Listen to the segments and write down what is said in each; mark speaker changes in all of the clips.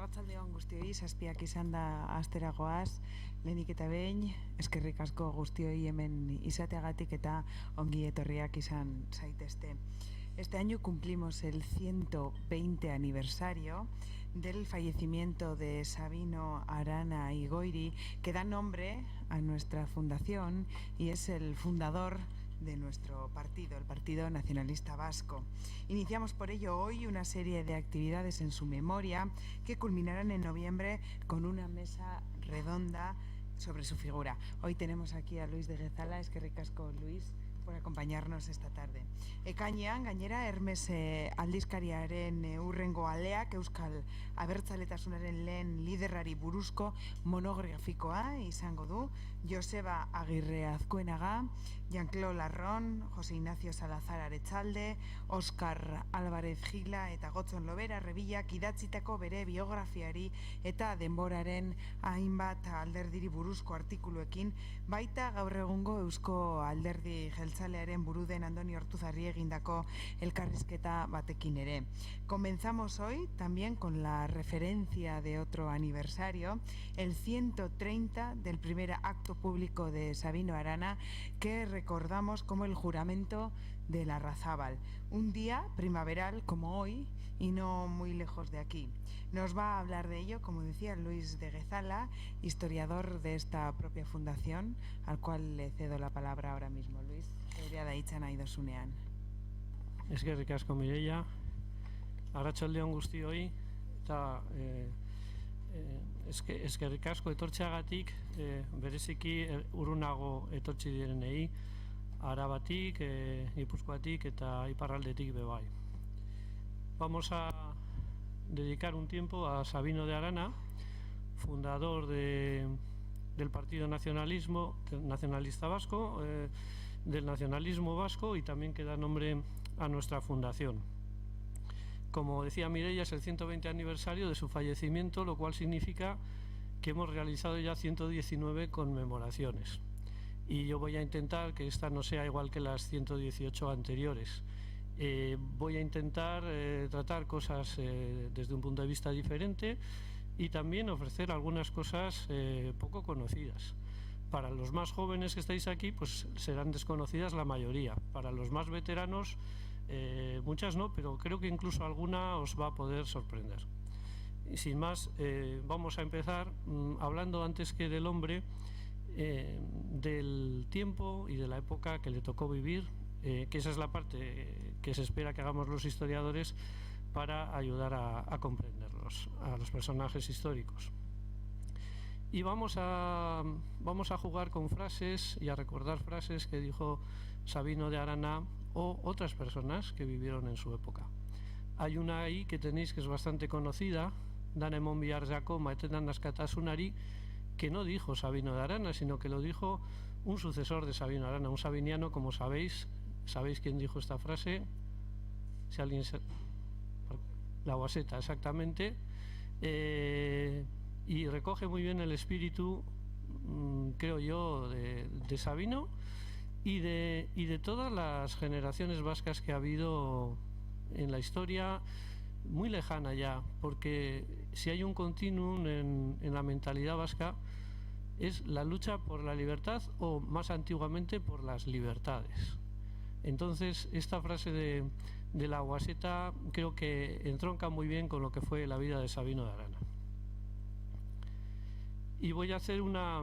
Speaker 1: Arratsaldeon guztioi, zazpiak izan da asteragoaz, lehenik eta behin, eskerrik asko guztioi hemen izateagatik eta ongi etorriak izan zaitezte. Este año cumplimos el 120 aniversario del fallecimiento de Sabino Arana Igoiri, que da nombre a nuestra fundación y es el fundador de nuestro partido, el Partido Nacionalista Vasco. Iniciamos por ello hoy una serie de actividades en su memoria que culminarán en noviembre con una mesa redonda sobre su figura. Hoy tenemos aquí a Luis de Gezala. Eskerrik asko, Luis, por acompañarnos esta tarde. Ekainean, gainera, Hermes aldizkariaren urrengo aleak Euskal Abertzaletasunaren lehen liderrari buruzko monografikoa izango du. Joseba Agirre Azkuenaga, Jean-Claude Larron, José Ignacio Salazar Aretxalde, Óscar Álvarez Gila eta Gotzon Lobera Rebillak idatzitako bere biografiari eta denboraren hainbat alderdiri buruzko artikuluekin, baita gaur egungo Eusko Alderdi Jeltzalearen buruden Andoni Ortuzarri egindako elkarrizketa batekin ere. Comenzamos hoy también con la referencia de otro aniversario, el 130 del primer acto público de Sabino Arana, que recordamos como el juramento de Larrazábal, un día primaveral como hoy y no muy lejos de aquí. Nos va a hablar de ello, como decía, Luis de Gezala, historiador de esta propia fundación, al cual le cedo la palabra ahora mismo. Luis, euria da hitza nahi dozunean.
Speaker 2: Eskerrik asko, Mireia. Arratsaldeon guztioi eta eskerrik asko etortzeagatik, bereziki urrunago etortzi direnei, Arabatik, Gipuzkoatik eta iparraldetik bebai. Vamos a dedicar un tiempo a Sabino de Arana, fundador del Partido Nacionalista Vasco, del nacionalismo vasco, y también que da nombre a nuestra fundación. Como decía Mireia, es el 120 aniversario de su fallecimiento, lo cual significa que hemos realizado ya 119 conmemoraciones. Y yo voy a intentar que esta no sea igual que las 118 anteriores. Voy a intentar tratar cosas desde un punto de vista diferente y también ofrecer algunas cosas poco conocidas. Para los más jóvenes que estáis aquí, pues serán desconocidas la mayoría. Para los más veteranos, muchas no, pero creo que incluso alguna os va a poder sorprender. Y sin más, vamos a empezar hablando antes que del hombre, del tiempo y de la época que le tocó vivir, que esa es la parte que se espera que hagamos los historiadores para ayudar a comprenderlos, a los personajes históricos. Y vamos a jugar con frases y a recordar frases que dijo Sabino de Arana o otras personas que vivieron en su época. Hay una ahí que tenéis que es bastante conocida, Danemon Biarzako Maetetan Askatasunari, que no dijo Sabino de Arana, sino que lo dijo un sucesor de Sabino de Arana, un sabiniano, como sabéis. ¿Sabéis quién dijo esta frase? Si alguien se... La Guaseta, exactamente. Y recoge muy bien el espíritu, creo yo, de Sabino y de todas las generaciones vascas que ha habido en la historia, muy lejana ya, porque si hay un continuum en la mentalidad vasca es la lucha por la libertad, o más antiguamente por las libertades. Entonces esta frase de la Guaseta creo que entronca muy bien con lo que fue la vida de Sabino de Arana. Y voy a hacer una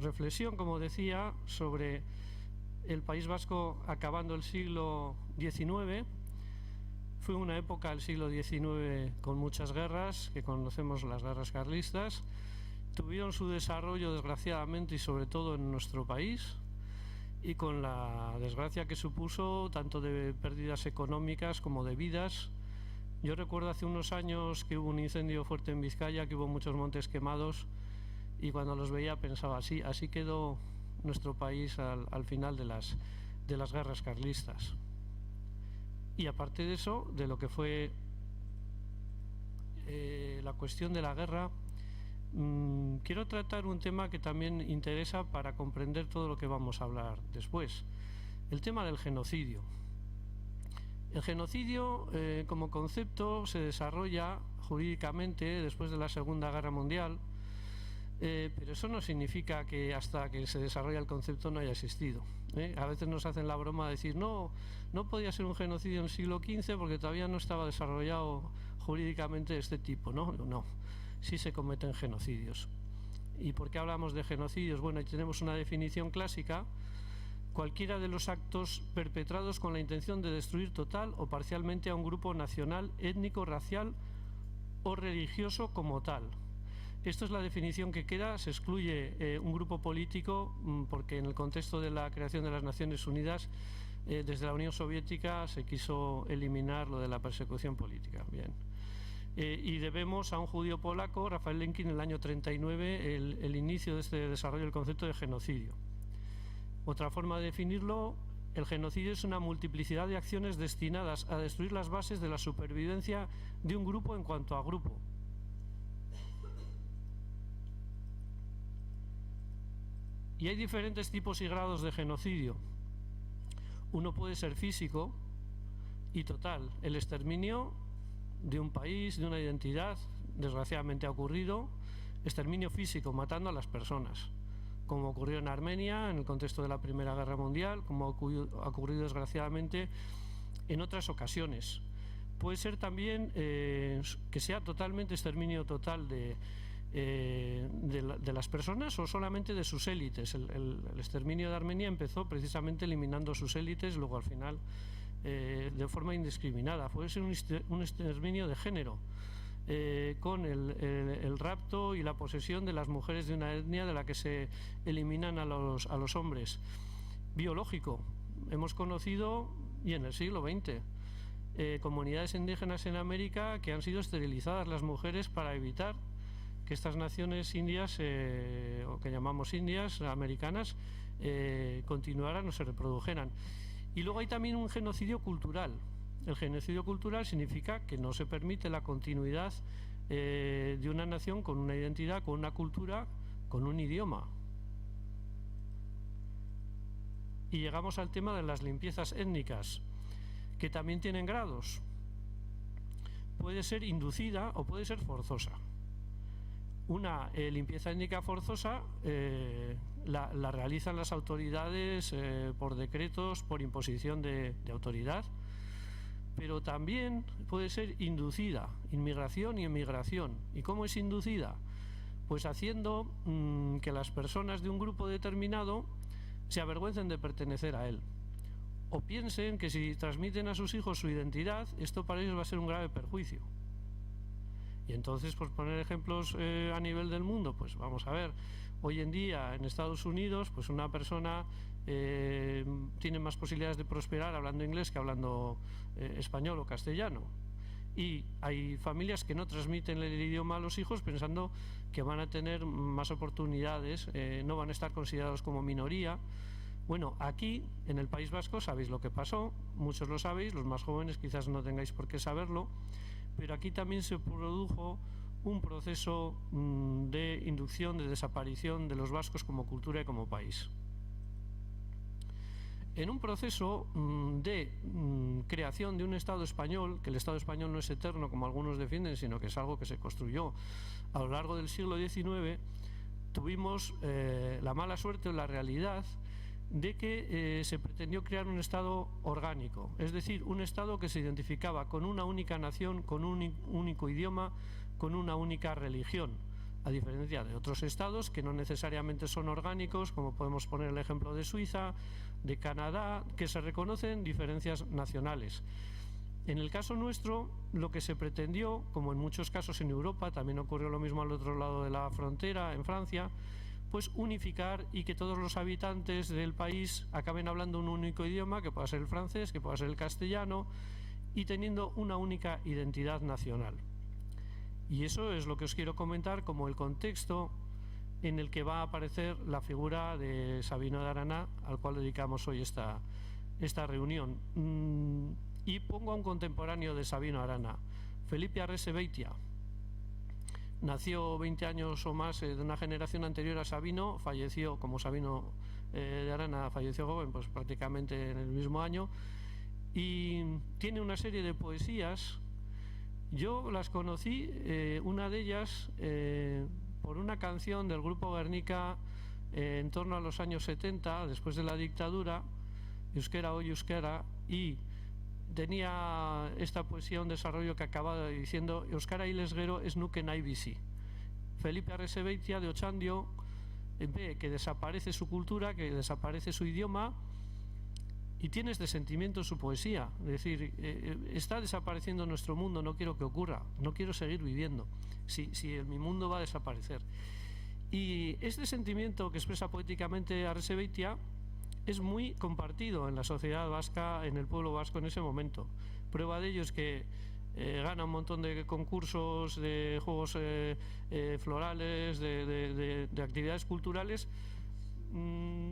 Speaker 2: reflexión, como decía, sobre el País Vasco acabando el siglo XIX. Fue una época del siglo XIX con muchas guerras, que conocemos las guerras carlistas. Tuvieron su desarrollo, desgraciadamente, y sobre todo en nuestro país, y con la desgracia que supuso tanto de pérdidas económicas como de vidas. Yo recuerdo hace unos años que hubo un incendio fuerte en Vizcaya, que hubo muchos montes quemados, y cuando los veía pensaba, así quedó nuestro país al final de las guerras carlistas. Y aparte de eso, de lo que fue la cuestión de la guerra, quiero tratar un tema que también interesa para comprender todo lo que vamos a hablar después, el tema del genocidio. El genocidio como concepto se desarrolla jurídicamente después de la Segunda Guerra Mundial, pero eso no significa que hasta que se desarrolla el concepto no haya existido. A veces nos hacen la broma de decir no podía ser un genocidio en el siglo XV porque todavía no estaba desarrollado jurídicamente de este tipo. No, sí se cometen genocidios. ¿Y por qué hablamos de genocidios? Bueno, ahí tenemos una definición clásica: cualquiera de los actos perpetrados con la intención de destruir total o parcialmente a un grupo nacional, étnico, racial o religioso como tal. Esto es la definición que queda. Se excluye un grupo político porque en el contexto de la creación de las Naciones Unidas, desde la Unión Soviética se quiso eliminar lo de la persecución política. Bien. Y debemos a un judío polaco, Rafael Lemkin, en el año 39, el inicio de este desarrollo del concepto de genocidio. Otra forma de definirlo: el genocidio es una multiplicidad de acciones destinadas a destruir las bases de la supervivencia de un grupo en cuanto a grupo. Y hay diferentes tipos y grados de genocidio. Uno puede ser físico y total. El exterminio de un país, de una identidad, desgraciadamente ha ocurrido. Exterminio físico, matando a las personas, como ocurrió en Armenia en el contexto de la Primera Guerra Mundial, como ha ocurrido desgraciadamente en otras ocasiones. Puede ser también que sea totalmente exterminio total de las personas o solamente de sus élites. El exterminio de Armenia empezó precisamente eliminando sus élites, luego al final de forma indiscriminada. Puede ser un exterminio de género, con el rapto y la posesión de las mujeres de una etnia de la que se eliminan a los hombres. Biológico. Hemos conocido, y en el siglo XX, comunidades indígenas en América que han sido esterilizadas las mujeres para evitar que estas naciones indias, o que llamamos indias americanas, continuaran o se reprodujeran. Y luego hay también un genocidio cultural. El genocidio cultural significa que no se permite la continuidad de una nación con una identidad, con una cultura, con un idioma. Y llegamos al tema de las limpiezas étnicas, que también tienen grados. Puede ser inducida o puede ser forzosa. Una limpieza étnica forzosa la realizan las autoridades por decretos, por imposición de autoridad, pero también puede ser inducida, inmigración y emigración. ¿Y cómo es inducida? Pues haciendo que las personas de un grupo determinado se avergüencen de pertenecer a él, o piensen que si transmiten a sus hijos su identidad, esto para ellos va a ser un grave perjuicio. Y entonces, por poner ejemplos a nivel del mundo, pues vamos a ver, hoy en día en Estados Unidos, pues una persona tiene más posibilidades de prosperar hablando inglés que hablando español o castellano. Y hay familias que no transmiten el idioma a los hijos pensando que van a tener más oportunidades, no van a estar considerados como minoría. Bueno, aquí en el País Vasco sabéis lo que pasó, muchos lo sabéis, los más jóvenes quizás no tengáis por qué saberlo, pero aquí también se produjo un proceso de inducción, de desaparición de los vascos como cultura y como país. En un proceso de creación de un Estado español, que el Estado español no es eterno como algunos defienden, sino que es algo que se construyó a lo largo del siglo XIX, tuvimos la mala suerte o la realidad de que se pretendió crear un Estado orgánico, es decir, un Estado que se identificaba con una única nación, con un único idioma, con una única religión, a diferencia de otros estados que no necesariamente son orgánicos, como podemos poner el ejemplo de Suiza, de Canadá, que se reconocen diferencias nacionales. En el caso nuestro, lo que se pretendió, como en muchos casos en Europa, también ocurrió lo mismo al otro lado de la frontera, en Francia, pues unificar y que todos los habitantes del país acaben hablando un único idioma, que pueda ser el francés, que pueda ser el castellano, y teniendo una única identidad nacional. Y eso es lo que os quiero comentar como el contexto en el que va a aparecer la figura de Sabino de Arana, al cual dedicamos hoy esta reunión. Y pongo a un contemporáneo de Sabino Arana, Felipe Arrese Beitia. Nació 20 años o más de una generación anterior a Sabino, falleció, como Sabino de Arana falleció joven, pues prácticamente en el mismo año, y tiene una serie de poesías. Yo las conocí, una de ellas por una canción del grupo Guernica en torno a los años 70, después de la dictadura, Euskera o Euskera, y tenía esta poesía un desarrollo que acababa diciendo: Euskara hilez gero ez nuke nahi bizi. Felipe Arrezabeitia de Otxandio ve que desaparece su cultura, que desaparece su idioma, y tiene este sentimiento en su poesía, es decir, está desapareciendo nuestro mundo, no quiero que ocurra, no quiero seguir viviendo, si mi mundo va a desaparecer. Y este sentimiento que expresa poéticamente Arrezabeitia es muy compartido en la sociedad vasca, en el pueblo vasco en ese momento. Prueba de ello es que gana un montón de concursos, de juegos florales, de actividades culturales.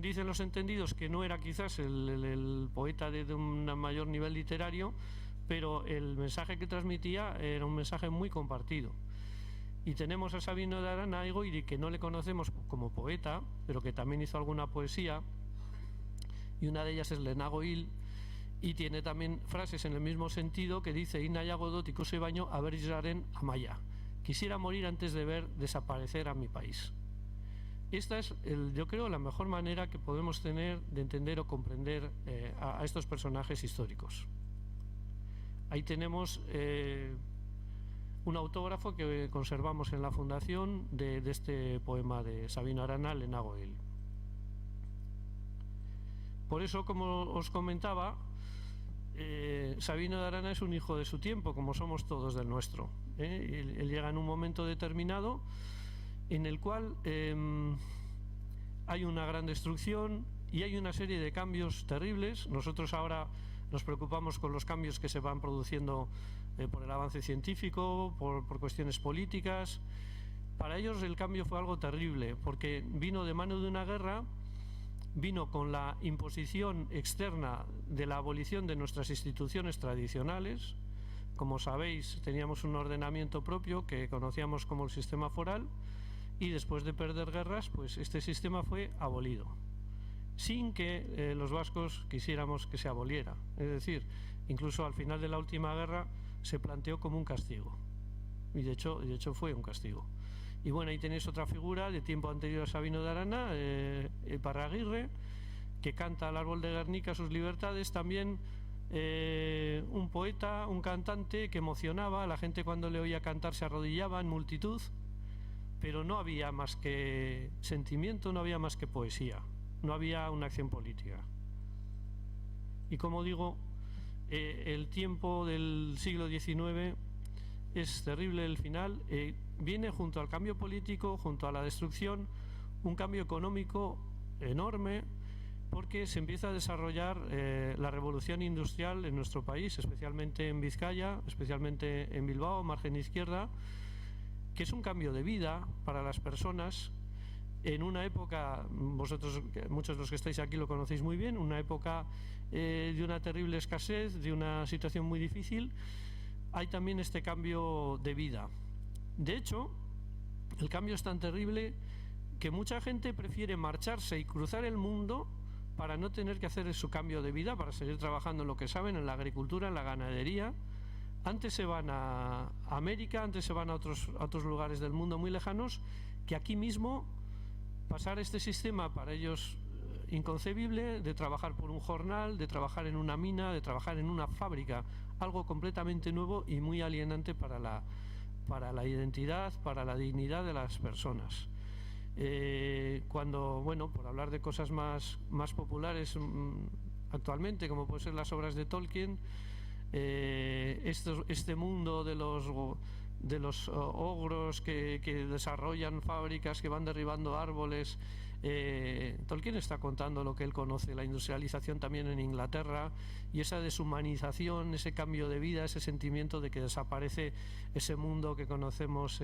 Speaker 2: Dicen los entendidos que no era quizás el poeta de un mayor nivel literario, pero el mensaje que transmitía era un mensaje muy compartido. Y tenemos a Sabino de Arana Egoiri, que no le conocemos como poeta, pero que también hizo alguna poesía, y una de ellas es Lehenago hil, y tiene también frases en el mismo sentido, que dice: Inayago dot ikusi baino aberizaren amaia. Quisiera morir antes de ver desaparecer a mi país. Esta es, yo creo, la mejor manera que podemos tener de entender o comprender a estos personajes históricos. Ahí tenemos un autógrafo que conservamos en la fundación de este poema de Sabino Arana, Lehenago hil. Por eso, como os comentaba, Sabino de Arana es un hijo de su tiempo, como somos todos del nuestro. Él llega en un momento determinado en el cual hay una gran destrucción y hay una serie de cambios terribles. Nosotros ahora nos preocupamos con los cambios que se van produciendo por el avance científico, por cuestiones políticas. Para ellos el cambio fue algo terrible, porque vino de mano de una guerra, vino con la imposición externa de la abolición de nuestras instituciones tradicionales. Como sabéis, teníamos un ordenamiento propio que conocíamos como el sistema foral, y después de perder guerras, pues este sistema fue abolido, sin que los vascos quisiéramos que se aboliera. Es decir, incluso al final de la última guerra se planteó como un castigo, y de hecho fue un castigo. Y bueno, ahí tenéis otra figura de tiempo anterior a Sabino de Arana, Parraguirre, que canta al árbol de Guernica sus libertades. También un poeta, un cantante que emocionaba, a la gente cuando le oía cantar se arrodillaba en multitud, pero no había más que sentimiento, no había más que poesía, no había una acción política. Y como digo, el tiempo del siglo XIX es terrible. El final viene junto al cambio político, junto a la destrucción, un cambio económico enorme, porque se empieza a desarrollar la revolución industrial en nuestro país, especialmente en Vizcaya, especialmente en Bilbao, margen izquierda, que es un cambio de vida para las personas en una época, vosotros, muchos de los que estáis aquí lo conocéis muy bien, una época de una terrible escasez, de una situación muy difícil. Hay también este cambio de vida. De hecho, el cambio es tan terrible que mucha gente prefiere marcharse y cruzar el mundo para no tener que hacer su cambio de vida, para seguir trabajando en lo que saben, en la agricultura, en la ganadería. Antes se van a América, antes se van a otros lugares del mundo muy lejanos, que aquí mismo pasar este sistema para ellos inconcebible, de trabajar por un jornal, de trabajar en una mina, de trabajar en una fábrica, algo completamente nuevo y muy alienante para la identidad, para la dignidad de las personas. Cuando, bueno, por hablar de cosas más populares actualmente, como pueden ser las obras de Tolkien, este mundo de los ogros que desarrollan fábricas, que van derribando árboles, Tolkien está contando lo que él conoce, la industrialización también en Inglaterra, y esa deshumanización, ese cambio de vida, ese sentimiento de que desaparece ese mundo que conocemos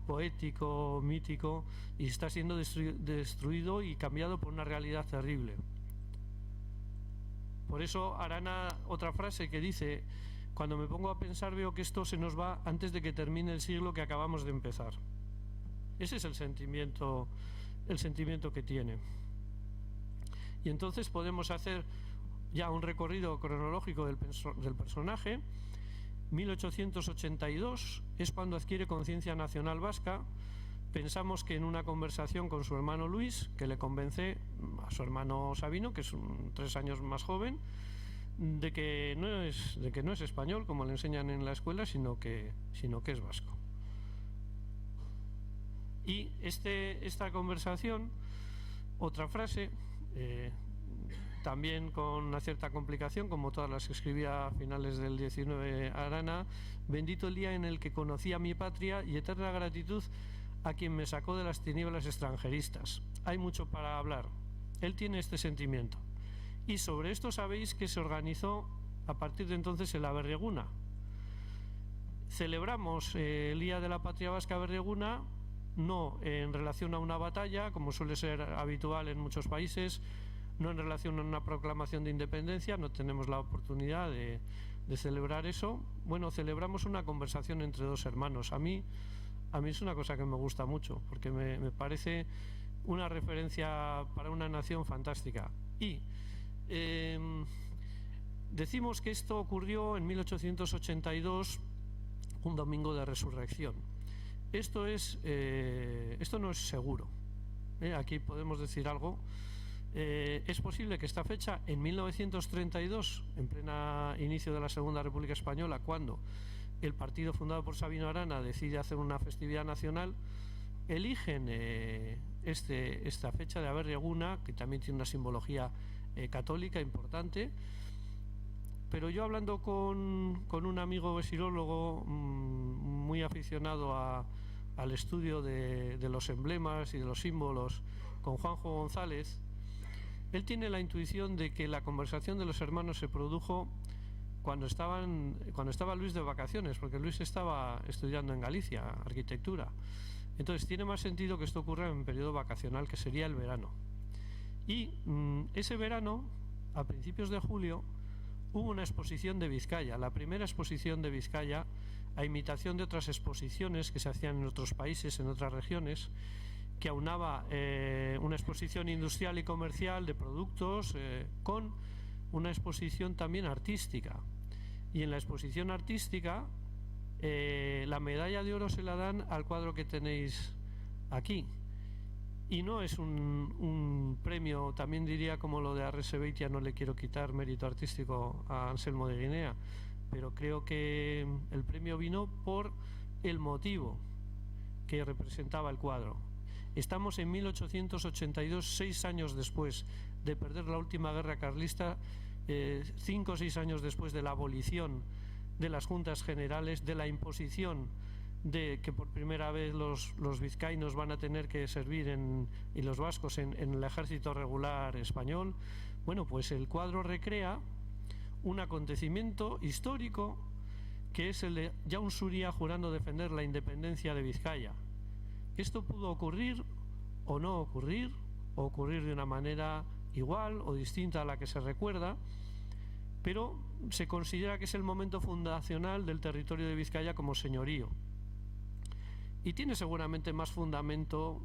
Speaker 2: poético, mítico, y está siendo destruido y cambiado por una realidad terrible. Por eso Arana, otra frase que dice: cuando me pongo a pensar veo que esto se nos va antes de que termine el siglo que acabamos de empezar. Ese es el sentimiento que tiene. Y entonces podemos hacer ya un recorrido cronológico del personaje. 1882 es cuando adquiere conciencia nacional vasca. Pensamos que en una conversación con su hermano Luis, que le convence a su hermano Sabino, que es 3 años más joven, de que no es español, como le enseñan en la escuela, sino que es vasco. Y esta conversación, otra frase, también con una cierta complicación, como todas las que escribía a finales del 19 Arana: bendito el día en el que conocí a mi patria y eterna gratitud a quien me sacó de las tinieblas extranjeristas. Hay mucho para hablar. Él tiene este sentimiento. Y sobre esto sabéis que se organizó a partir de entonces el Aberrieguna. Celebramos el Día de la Patria Vasca Aberrieguna no en relación a una batalla, como suele ser habitual en muchos países, no en relación a una proclamación de independencia, no tenemos la oportunidad de celebrar eso. Bueno, celebramos una conversación entre 2 hermanos. A mí es una cosa que me gusta mucho, porque me parece una referencia para una nación fantástica. Y decimos que esto ocurrió en 1882, un domingo de resurrección. Esto no es seguro. Aquí podemos decir algo. Es posible que esta fecha, en 1932, en plena inicio de la Segunda República Española, cuando el partido fundado por Sabino Arana decide hacer una festividad nacional, eligen esta fecha de Aberrieguna, que también tiene una simbología católica importante. Pero yo, hablando con un amigo vesirólogo muy aficionado al estudio de los emblemas y de los símbolos, con Juanjo González, él tiene la intuición de que la conversación de los hermanos se produjo cuando estaba Luis de vacaciones, porque Luis estaba estudiando en Galicia arquitectura. Entonces tiene más sentido que esto ocurra en periodo vacacional, que sería el verano. Y ese verano, a principios de julio, hubo una exposición de Vizcaya, la primera exposición de Vizcaya, a imitación de otras exposiciones que se hacían en otros países, en otras regiones, que aunaba una exposición industrial y comercial de productos con una exposición también artística. Y en la exposición artística la medalla de oro se la dan al cuadro que tenéis aquí. Y no es un premio, también diría como lo de Arresebeitia, no le quiero quitar mérito artístico a Anselmo de Guinea, pero creo que el premio vino por el motivo que representaba el cuadro. Estamos en 1882, 6 años después de perder la última guerra carlista, 5 o 6 años después de la abolición de las juntas generales, de la imposición de que por primera vez los vizcaínos van a tener que servir y los vascos en el ejército regular español. Bueno, pues el cuadro recrea un acontecimiento histórico que es el de Jaun Suria jurando defender la independencia de Vizcaya. Esto pudo ocurrir o no ocurrir, o ocurrir de una manera igual o distinta a la que se recuerda, pero se considera que es el momento fundacional del territorio de Vizcaya como señorío. Y tiene seguramente más fundamento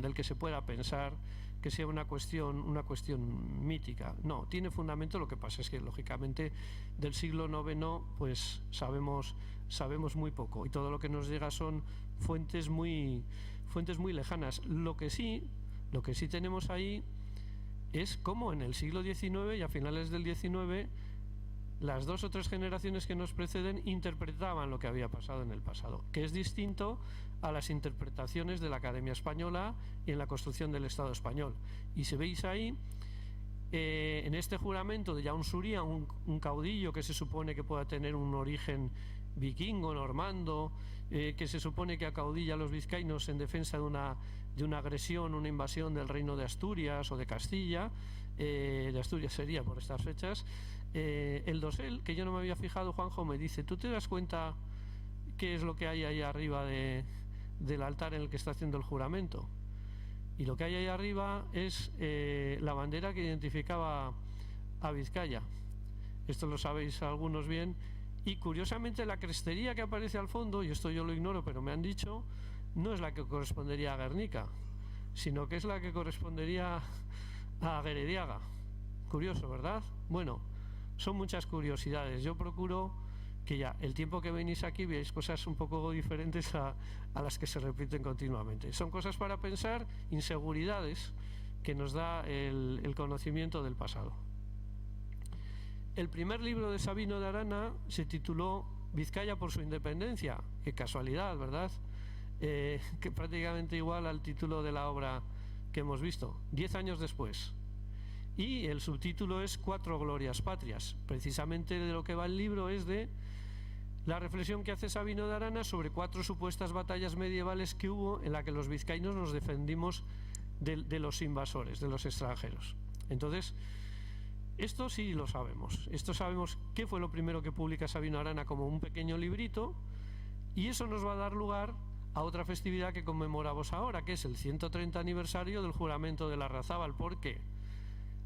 Speaker 2: del que se pueda pensar que sea una cuestión mítica. No, tiene fundamento. Lo que pasa es que lógicamente del siglo IX pues sabemos muy poco, y todo lo que nos llega son fuentes muy lejanas. Lo que sí tenemos ahí es cómo en el siglo XIX y a finales del XIX las 2 o 3 generaciones que nos preceden interpretaban lo que había pasado en el pasado, que es distinto a las interpretaciones de la Academia Española y en la construcción del Estado español. Y si veis ahí, en este juramento de Jaun Suria, un caudillo que se supone que pueda tener un origen vikingo, normando, que se supone que acaudilla a los vizcaínos en defensa de una agresión, una invasión del reino de Asturias o de Castilla, de Asturias sería por estas fechas. El dosel, que yo no me había fijado, Juanjo me dice: ¿tú te das cuenta qué es lo que hay ahí arriba del altar en el que está haciendo el juramento? Y lo que hay ahí arriba es la bandera que identificaba a Vizcaya. Esto lo sabéis algunos bien. Y curiosamente la crestería que aparece al fondo, y esto yo lo ignoro pero me han dicho, no es la que correspondería a Guernica, sino que es la que correspondería a Gerediaga. Curioso, ¿verdad? Bueno, son muchas curiosidades. Yo procuro que ya el tiempo que venís aquí veáis cosas un poco diferentes a las que se repiten continuamente. Son cosas para pensar, inseguridades que nos da el conocimiento del pasado. El primer libro de Sabino de Arana se tituló Vizcaya por su independencia. Qué casualidad, ¿verdad? Que prácticamente igual al título de la obra que hemos visto, 10 años después. Y el subtítulo es Cuatro glorias patrias. Precisamente de lo que va el libro es de la reflexión que hace Sabino de Arana sobre 4 supuestas batallas medievales que hubo en la que los vizcaínos nos defendimos de los invasores, de los extranjeros. Entonces, esto sí lo sabemos. Esto sabemos qué fue lo primero que publica Sabino de Arana como un pequeño librito, y eso nos va a dar lugar a otra festividad que conmemoramos ahora, que es el 130 aniversario del juramento de Larrazábal. ¿Por qué?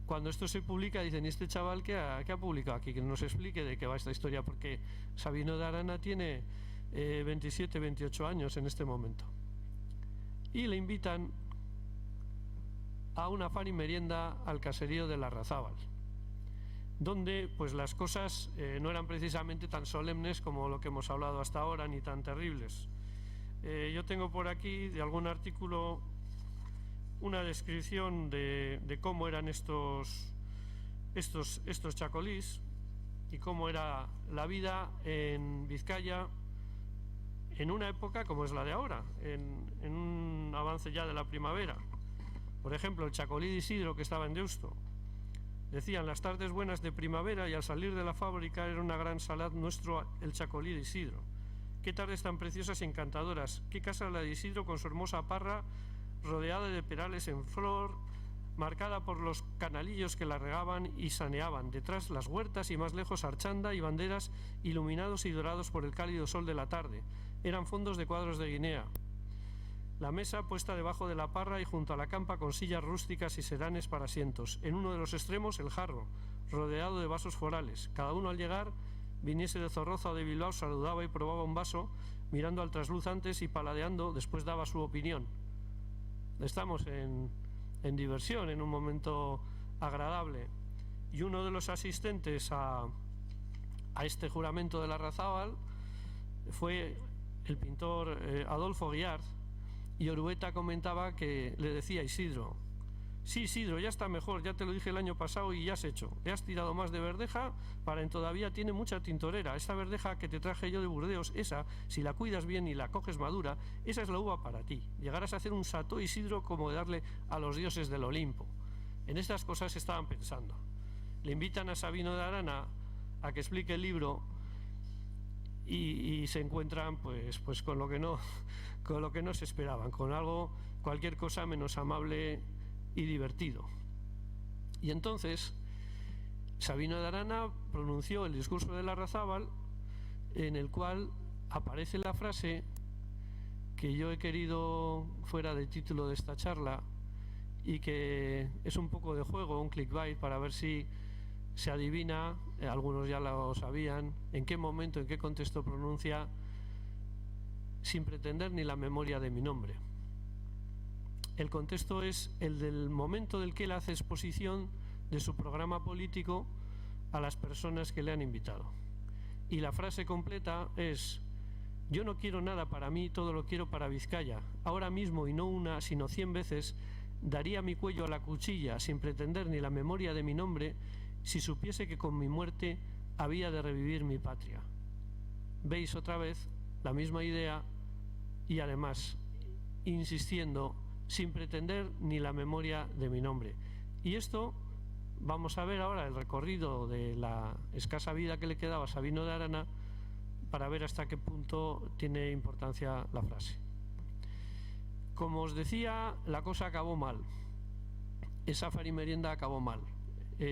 Speaker 2: Cuando esto se publica dicen, ¿y este chaval qué ha publicado aquí? Que nos explique de qué va esta historia, porque Sabino de Arana tiene 27, 28 años en este momento. Y le invitan a una afán y merienda al caserío de Larrazábal, donde pues las cosas no eran precisamente tan solemnes como lo que hemos hablado hasta ahora, ni tan terribles. Yo tengo por aquí de algún artículo una descripción de cómo eran estos chacolís y cómo era la vida en Vizcaya en una época como es la de ahora, en un avance ya de la primavera. Por ejemplo, el chacolí de Isidro, que estaba en Deusto, decían: las tardes buenas de primavera y al salir de la fábrica era una gran salad nuestro el chacolí de Isidro. Qué tardes tan preciosas y encantadoras, qué casa la de Isidro con su hermosa parra rodeada de perales en flor, marcada por los canalillos que la regaban y saneaban, detrás las huertas y más lejos Archanda y banderas iluminados y dorados por el cálido sol de la tarde. Eran fondos de cuadros de Guinea. La mesa puesta debajo de la parra y junto a la campa con sillas rústicas y sedanes para asientos. En uno de los extremos el jarro, rodeado de vasos forales. Cada uno al llegar, viniese de Zorroza o de Bilbao, saludaba y probaba un vaso, mirando al trasluz antes y paladeando, después daba su opinión. Estamos en diversión, en un momento agradable. Y uno de los asistentes a este juramento de Larrazábal fue el pintor Adolfo Guiard, y Orueta comentaba que le decía a Isidro: sí, Isidro, ya está mejor, ya te lo dije el año pasado y ya has hecho. Le has tirado más de verdeja, para en todavía tiene mucha tintorera. Esta verdeja que te traje yo de Burdeos, esa, si la cuidas bien y la coges madura, esa es la uva para ti. Llegarás a hacer un sató, Isidro, como de darle a los dioses del Olimpo. En estas cosas estaban pensando. Le invitan a Sabino de Arana a que explique el libro y se encuentran pues con lo que no se esperaban, con algo, cualquier cosa menos amable y divertido. Y entonces Sabino de Arana pronunció el discurso de Larrazábal, en el cual aparece la frase que yo he querido fuera del título de esta charla y que es un poco de juego, un clickbait, para ver si se adivina, algunos ya lo sabían, en qué momento, en qué contexto pronuncia: sin pretender ni la memoria de mi nombre. El contexto es el del momento del que él hace exposición de su programa político a las personas que le han invitado. Y la frase completa es: yo no quiero nada para mí, todo lo quiero para Vizcaya. Ahora mismo, y no una, sino 100 veces, daría mi cuello a la cuchilla, sin pretender ni la memoria de mi nombre, si supiese que con mi muerte había de revivir mi patria. Veis otra vez la misma idea, y además insistiendo: sin pretender ni la memoria de mi nombre. Y esto vamos a ver ahora el recorrido de la escasa vida que le quedaba a Sabino de Arana, para ver hasta qué punto tiene importancia la frase. Como os decía, la cosa acabó mal. Esa farimerienda acabó mal.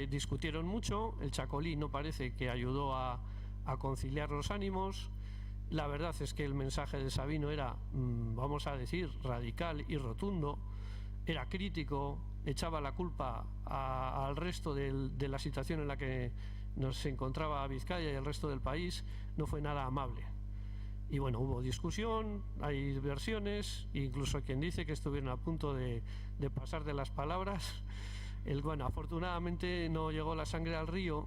Speaker 2: Discutieron mucho, el chacolí no parece que ayudó a conciliar los ánimos. La verdad es que el mensaje de Sabino era, vamos a decir, radical y rotundo, era crítico, echaba la culpa al resto de la situación en la que se encontraba Vizcaya y el resto del país. No fue nada amable. Y bueno, hubo discusión, hay versiones, incluso quien dice que estuvieron a punto de pasar de las palabras Bueno, afortunadamente no llegó la sangre al río,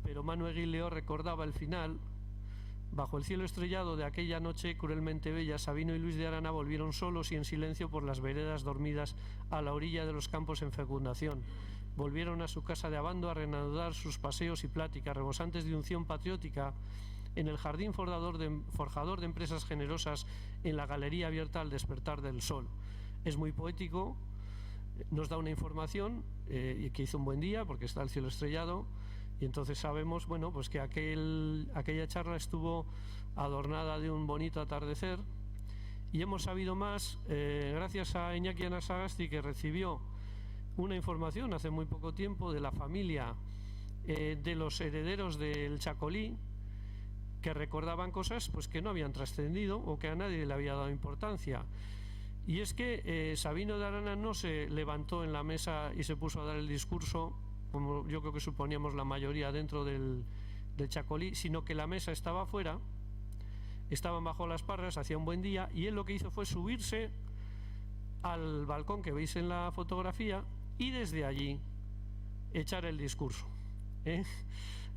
Speaker 2: pero Manu Eguileo recordaba el final. Bajo el cielo estrellado de aquella noche cruelmente bella, Sabino y Luis de Arana volvieron solos y en silencio por las veredas dormidas a la orilla de los campos en fecundación. Volvieron a su casa de Abando a reanudar sus paseos y pláticas rebosantes de unción patriótica en el jardín forjador de empresas generosas en la galería abierta al despertar del sol. Es muy poético, nos da una información que hizo un buen día porque está el cielo estrellado. Y entonces sabemos, bueno, pues que aquella charla estuvo adornada de un bonito atardecer. Y hemos sabido más gracias a Iñaki Anasagasti, que recibió una información hace muy poco tiempo de la familia de los herederos del Chacolí, que recordaban cosas pues que no habían trascendido o que a nadie le había dado importancia. Y es que Sabino de Arana no se levantó en la mesa y se puso a dar el discurso, como yo creo que suponíamos la mayoría dentro del Chacolí, sino que la mesa estaba afuera, estaban bajo las parras, hacía un buen día, y él lo que hizo fue subirse al balcón que veis en la fotografía y desde allí echar el discurso.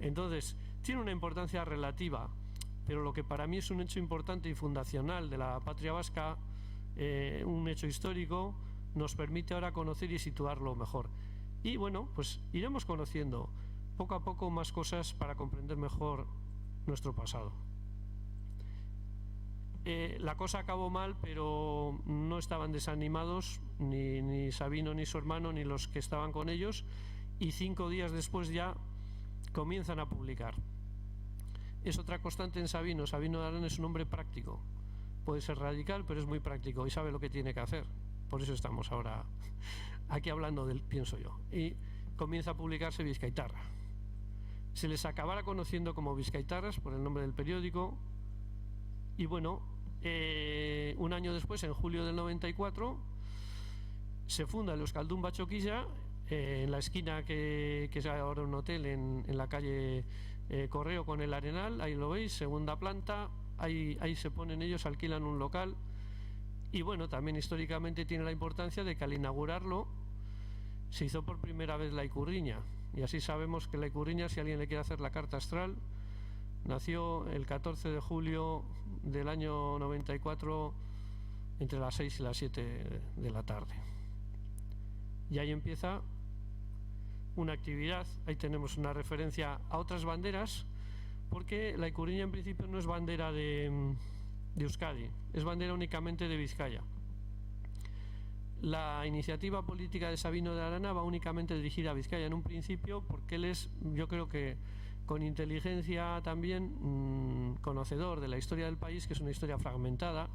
Speaker 2: Entonces, tiene una importancia relativa, pero lo que para mí es un hecho importante y fundacional de la patria vasca, un hecho histórico, nos permite ahora conocer y situarlo mejor. Y bueno, pues iremos conociendo poco a poco más cosas para comprender mejor nuestro pasado. La cosa acabó mal, pero no estaban desanimados ni Sabino ni su hermano ni los que estaban con ellos, y 5 días después ya comienzan a publicar. Es otra constante en Sabino. Sabino de Arana es un hombre práctico, puede ser radical, pero es muy práctico y sabe lo que tiene que hacer. Por eso estamos ahora aquí hablando del, pienso yo. Y comienza a publicarse Bizkaitarra. Se les acabará conociendo como Bizkaitarras por el nombre del periódico. Y bueno, un año después, en julio del 94, se funda el Euskaldun Batzokia, en la esquina que es ahora un hotel en la calle Correo con el Arenal. Ahí lo veis, segunda planta. Ahí se ponen ellos, alquilan un local. Y bueno, también históricamente tiene la importancia de que al inaugurarlo se hizo por primera vez la Ikurriña. Y así sabemos que la Ikurriña, si alguien le quiere hacer la carta astral, nació el 14 de julio del año 94 entre las 6 y las 7 de la tarde. Y ahí empieza una actividad. Ahí tenemos una referencia a otras banderas, porque la Ikurriña en principio no es bandera de Euskadi, es bandera únicamente de Vizcaya. La iniciativa política de Sabino de Arana va únicamente dirigida a Vizcaya en un principio, porque él es, yo creo que con inteligencia también, conocedor de la historia del país, que es una historia fragmentada,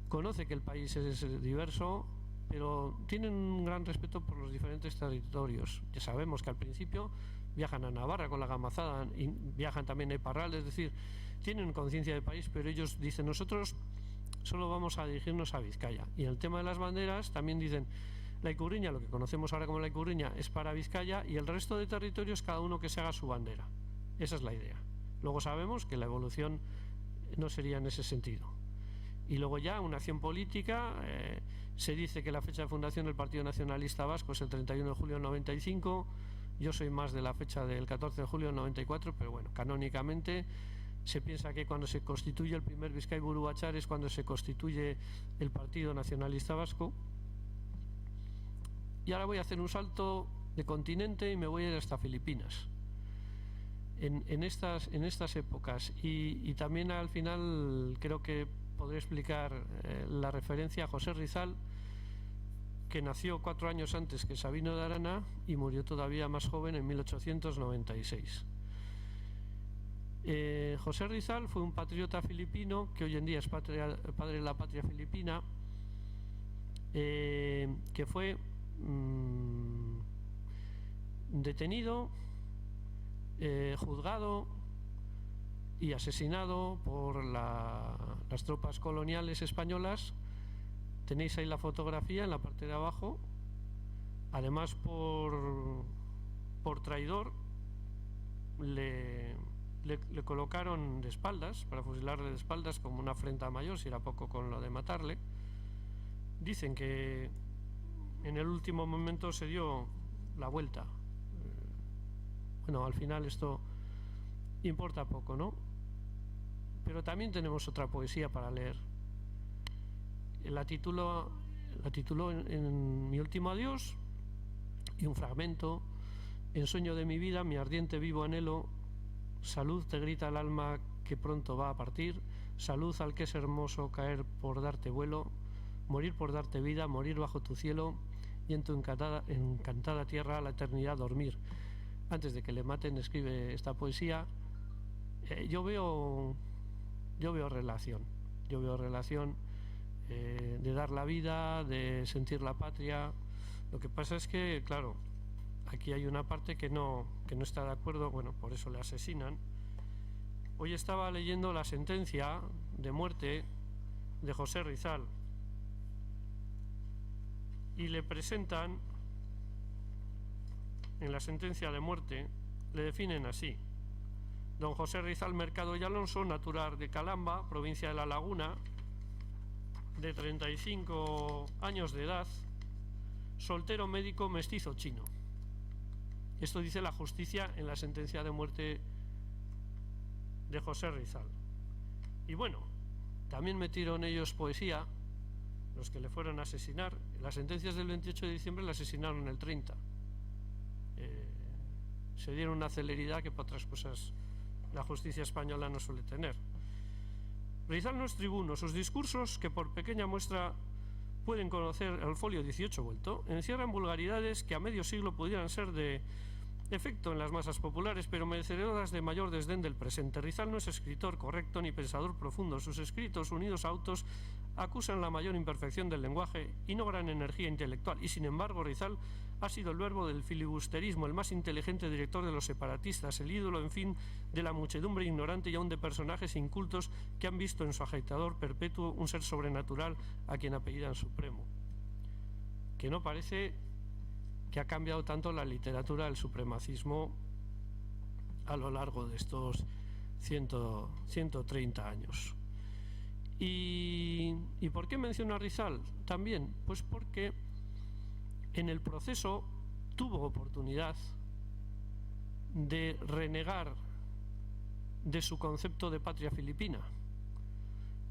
Speaker 2: conoce que el país es diverso, pero tienen un gran respeto por los diferentes territorios. Ya sabemos que al principio viajan a Navarra con la gamazada y viajan también a Iparral, es decir, tienen conciencia de país, pero ellos dicen, nosotros solo vamos a dirigirnos a Vizcaya. Y en el tema de las banderas también dicen, la Ikurriña, lo que conocemos ahora como la Ikurriña, es para Vizcaya, y el resto de territorios cada uno que se haga su bandera. Esa es la idea. Luego sabemos que la evolución no sería en ese sentido. Y luego ya una acción política, se dice que la fecha de fundación del Partido Nacionalista Vasco es el 31 de julio del 95, yo soy más de la fecha del 14 de julio del 94, pero bueno, canónicamente se piensa que cuando se constituye el primer Bizkai Buru Batzar es cuando se constituye el Partido Nacionalista Vasco. Y ahora voy a hacer un salto de continente y me voy a ir hasta Filipinas. En estas épocas, y también al final creo que podré explicar la referencia a José Rizal, que nació 4 años antes que Sabino de Arana y murió todavía más joven en 1896. José Rizal fue un patriota filipino que hoy en día es padre de la patria filipina, que fue detenido, juzgado y asesinado por las tropas coloniales españolas. Tenéis ahí la fotografía en la parte de abajo. Además, por traidor le colocaron de espaldas, para fusilarle de espaldas como una afrenta mayor, si era poco con lo de matarle. Dicen que en el último momento se dio la vuelta. Bueno, al final esto importa poco, ¿no? Pero también tenemos otra poesía para leer. La tituló en Mi último adiós, y un fragmento: en sueño de mi vida, mi ardiente vivo anhelo, salud te grita el alma que pronto va a partir, salud al que es hermoso caer por darte vuelo, morir por darte vida, morir bajo tu cielo y en tu encantada tierra la eternidad dormir. Antes de que le maten escribe esta poesía. Yo veo relación de dar la vida, de sentir la patria. Lo que pasa es que, claro, aquí hay una parte que no está de acuerdo, bueno, por eso le asesinan. Hoy estaba leyendo la sentencia de muerte de José Rizal y le presentan, en la sentencia de muerte, le definen así: don José Rizal Mercado y Alonso, natural de Calamba, provincia de La Laguna, de 35 años de edad, soltero, médico, mestizo chino. Esto dice la justicia en la sentencia de muerte de José Rizal. Y bueno, también metieron ellos poesía, los que le fueron a asesinar. Las sentencias del 28 de diciembre le asesinaron el 30. Se dieron una celeridad que para otras cosas la justicia española no suele tener. Rizal no es tribuno. Sus discursos, que por pequeña muestra pueden conocer el folio 18 vuelto, encierran vulgaridades que a medio siglo pudieran ser de efecto en las masas populares, pero merecedoras de mayor desdén del presente. Rizal no es escritor correcto ni pensador profundo. Sus escritos, unidos a autos, acusan la mayor imperfección del lenguaje y no gran energía intelectual. Y sin embargo, Rizal ha sido el verbo del filibusterismo, el más inteligente director de los separatistas, el ídolo, en fin, de la muchedumbre ignorante y aún de personajes incultos que han visto en su agitador perpetuo un ser sobrenatural a quien apellidan Supremo. Que no parece que ha cambiado tanto la literatura del supremacismo a lo largo de estos 130 años. ¿Y por qué menciono a Rizal también? Pues porque en el proceso tuvo oportunidad de renegar de su concepto de patria filipina,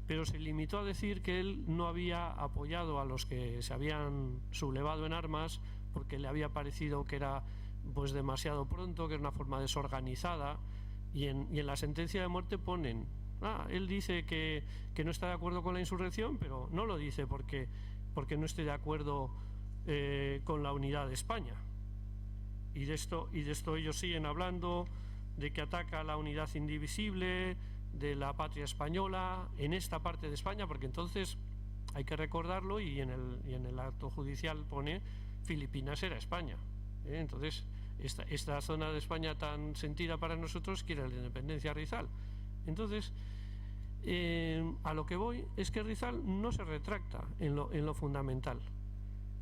Speaker 2: pero se limitó a decir que él no había apoyado a los que se habían sublevado en armas porque le había parecido que era pues demasiado pronto, que era una forma desorganizada, y en la sentencia de muerte ponen, él dice que no está de acuerdo con la insurrección, pero no lo dice porque no esté de acuerdo con la unidad de España. Y de esto ellos siguen hablando, de que ataca a la unidad indivisible de la patria española en esta parte de España, porque entonces hay que recordarlo, y en el acto judicial pone Filipinas era España. Entonces esta zona de España tan sentida para nosotros quiere la independencia Rizal. Entonces a lo que voy es que Rizal no se retracta en lo fundamental,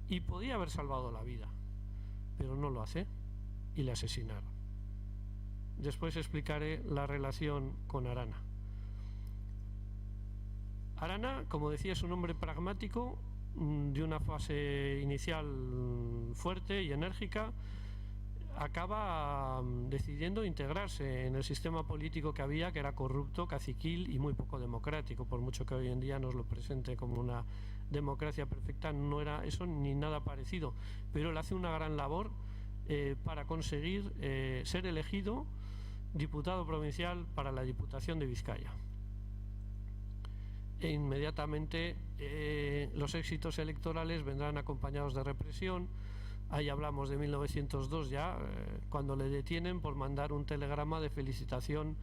Speaker 2: y podía haber salvado la vida, pero no lo hace y le asesinaron. Después explicaré la relación con Arana. Arana, como decía, es un hombre pragmático, de una fase inicial fuerte y enérgica, acaba decidiendo integrarse en el sistema político que había, que era corrupto, caciquil y muy poco democrático. Por mucho que hoy en día nos lo presente como una democracia perfecta, no era eso ni nada parecido, pero él hace una gran labor para conseguir ser elegido diputado provincial para la Diputación de Vizcaya. E inmediatamente los éxitos electorales vendrán acompañados de represión. Ahí hablamos de 1902 ya, cuando le detienen por mandar un telegrama de felicitación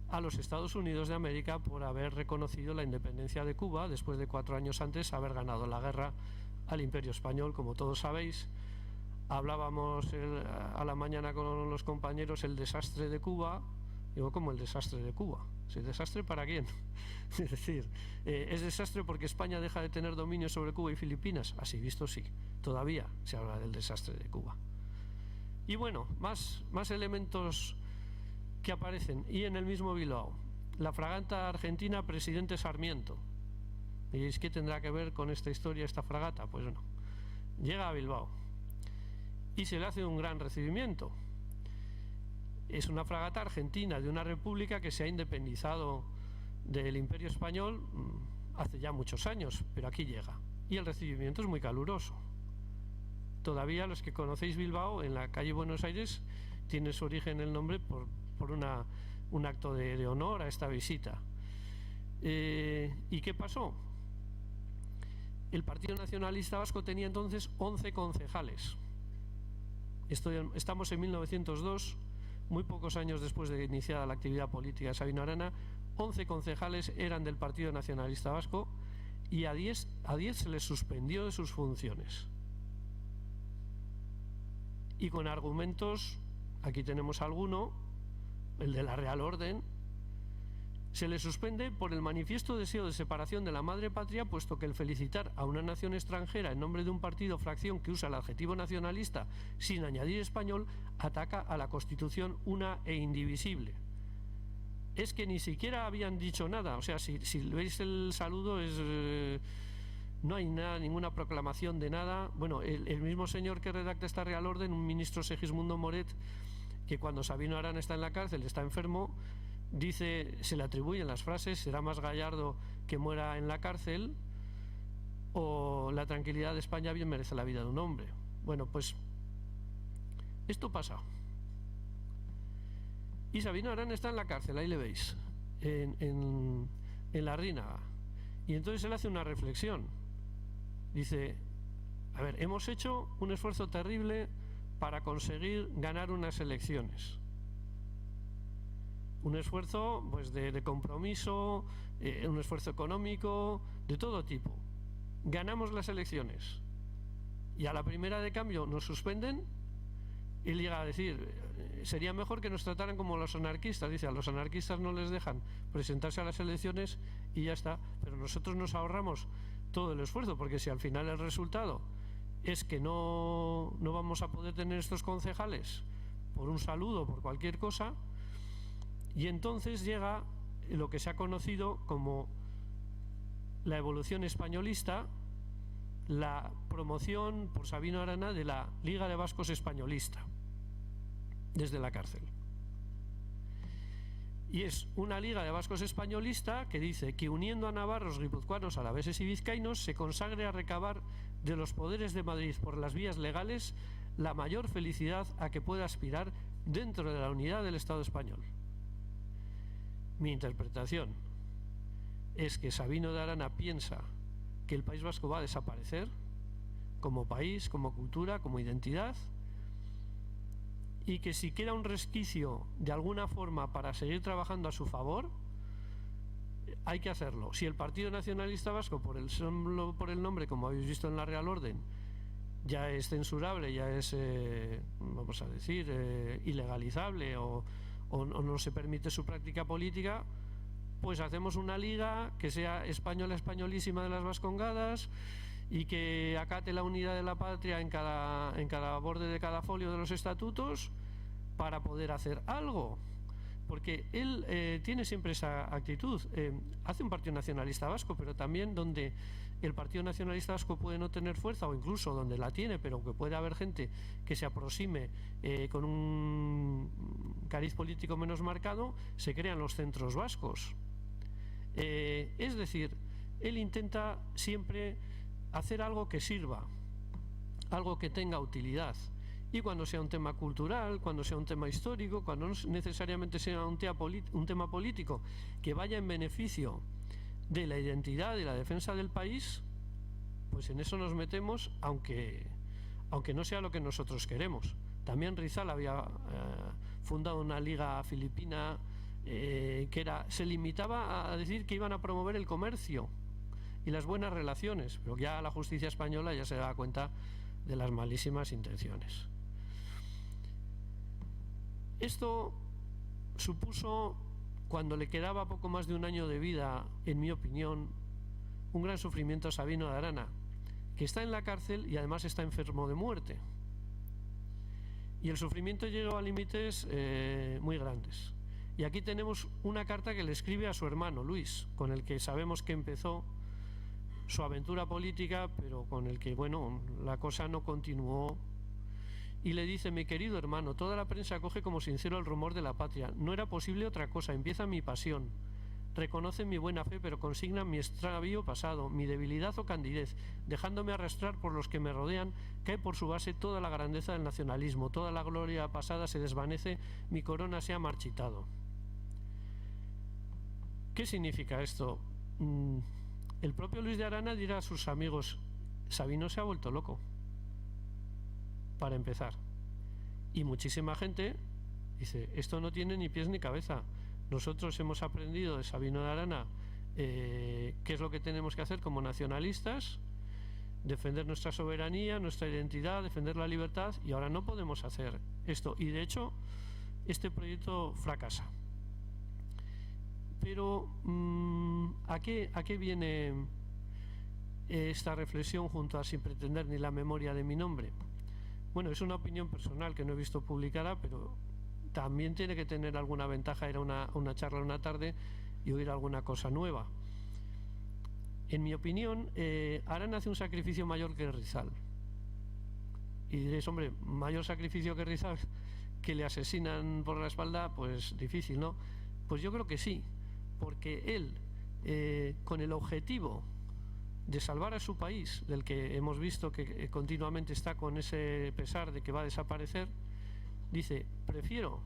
Speaker 2: a los Estados Unidos de América por haber reconocido la independencia de Cuba después de 4 años antes haber ganado la guerra al Imperio Español. Como todos sabéis, hablábamos a la mañana con los compañeros el desastre de Cuba. Digo, ¿cómo el desastre de Cuba? ¿El desastre para quién? Es decir, ¿es desastre porque España deja de tener dominio sobre Cuba y Filipinas? Así visto, sí. Todavía se habla del desastre de Cuba. Y bueno, más elementos que aparecen. Y en el mismo Bilbao, la fragata argentina Presidente Sarmiento. ¿Y qué tendrá que ver con esta historia, esta fragata? Pues no. llega a Bilbao y se le hace un gran recibimiento. Es una fragata argentina de una república que se ha independizado del Imperio Español hace ya muchos años, pero aquí llega y el recibimiento es muy caluroso. Todavía los que conocéis Bilbao, en la calle Buenos Aires, tiene su origen el nombre por un acto de honor a esta visita. ¿Y qué pasó? El Partido Nacionalista Vasco tenía entonces 11 concejales. Estamos en 1902, muy pocos años después de iniciada la actividad política de Sabino Arana. 11 concejales eran del Partido Nacionalista Vasco y a 10 se les suspendió de sus funciones. Y con argumentos, aquí tenemos alguno, el de la Real Orden. Se le suspende por el manifiesto deseo de separación de la madre patria, puesto que el felicitar a una nación extranjera en nombre de un partido o fracción que usa el adjetivo nacionalista sin añadir español ataca a la Constitución una e indivisible. Es que ni siquiera habían dicho nada, o sea, si veis el saludo no hay nada, ninguna proclamación de nada. Bueno, el mismo señor que redacta esta Real Orden, un ministro Segismundo Moret, que cuando Sabino Arana está en la cárcel, está enfermo, dice, se le atribuyen las frases: será más gallardo que muera en la cárcel, o la tranquilidad de España bien merece la vida de un hombre. Bueno, pues esto pasa. Y Sabino Arana está en la cárcel, ahí le veis, en la Rínaga. Y entonces él hace una reflexión. Dice, a ver, hemos hecho un esfuerzo terrible para conseguir ganar unas elecciones. Un esfuerzo pues de compromiso, un esfuerzo económico, de todo tipo. Ganamos las elecciones y a la primera de cambio nos suspenden. Y llega a decir, sería mejor que nos trataran como los anarquistas. Dice, a los anarquistas no les dejan presentarse a las elecciones y ya está, pero nosotros nos ahorramos todo el esfuerzo, porque si al final el resultado es que no vamos a poder tener estos concejales por un saludo, por cualquier cosa. Y entonces llega lo que se ha conocido como la evolución españolista, la promoción por Sabino Arana de la Liga de Vascos Españolista desde la cárcel. Y es una Liga de Vascos Españolista que dice que uniendo a navarros, guipuzcoanos, alaveses y vizcaínos se consagre a recabar de los poderes de Madrid por las vías legales la mayor felicidad a que pueda aspirar dentro de la unidad del Estado español. Mi interpretación es que Sabino de Arana piensa que el País Vasco va a desaparecer como país, como cultura, como identidad, y que si queda un resquicio de alguna forma para seguir trabajando a su favor, hay que hacerlo. Si el Partido Nacionalista Vasco, por el nombre, como habéis visto en la Real Orden, ya es censurable, ya es, vamos a decir, ilegalizable o no se permite su práctica política, pues hacemos una liga que sea española, españolísima de las Vascongadas, y que acate la unidad de la patria en cada borde de cada folio de los estatutos para poder hacer algo. Porque él tiene siempre esa actitud. Hace un Partido Nacionalista Vasco, pero también donde el Partido Nacionalista Vasco puede no tener fuerza, o incluso donde la tiene, pero que puede haber gente que se aproxime con un cariz político menos marcado, se crean los centros vascos. Es decir, él intenta siempre hacer algo que sirva, algo que tenga utilidad, y cuando sea un tema cultural, cuando sea un tema histórico, cuando no necesariamente sea un tema político que vaya en beneficio de la identidad y la defensa del país, pues en eso nos metemos, aunque no sea lo que nosotros queremos. También Rizal había fundado una liga filipina que se limitaba a decir que iban a promover el comercio y las buenas relaciones, pero ya la justicia española ya se da cuenta de las malísimas intenciones. Esto supuso, cuando le quedaba poco más de un año de vida, en mi opinión, un gran sufrimiento a Sabino de Arana, que está en la cárcel y además está enfermo de muerte. Y el sufrimiento llegó a límites muy grandes. Y aquí tenemos una carta que le escribe a su hermano Luis, con el que sabemos que empezó su aventura política, pero con el que, bueno, la cosa no continuó. Y le dice: mi querido hermano, toda la prensa acoge como sincero el rumor de la patria. No era posible otra cosa, empieza mi pasión. Reconocen mi buena fe, pero consignan mi extravío pasado, mi debilidad o candidez, dejándome arrastrar por los que me rodean. Cae por su base toda la grandeza del nacionalismo, toda la gloria pasada se desvanece, mi corona se ha marchitado. ¿Qué significa esto? El propio Luis de Arana dirá a sus amigos: Sabino se ha vuelto loco, para empezar. Y muchísima gente dice: esto no tiene ni pies ni cabeza. Nosotros hemos aprendido de Sabino de Arana qué es lo que tenemos que hacer como nacionalistas, defender nuestra soberanía, nuestra identidad, defender la libertad, y ahora no podemos hacer esto. Y de hecho, este proyecto fracasa. Pero ¿a qué viene esta reflexión junto a Sin pretender ni la memoria de mi nombre? Bueno, es una opinión personal que no he visto publicada, pero también tiene que tener alguna ventaja ir a una charla una tarde y oír alguna cosa nueva. En mi opinión, Arana hace un sacrificio mayor que Rizal. Y diréis: hombre, mayor sacrificio que Rizal, que le asesinan por la espalda, pues difícil, ¿no? Pues yo creo que sí, porque él, con el objetivo de salvar a su país, del que hemos visto que continuamente está con ese pesar de que va a desaparecer, dice: prefiero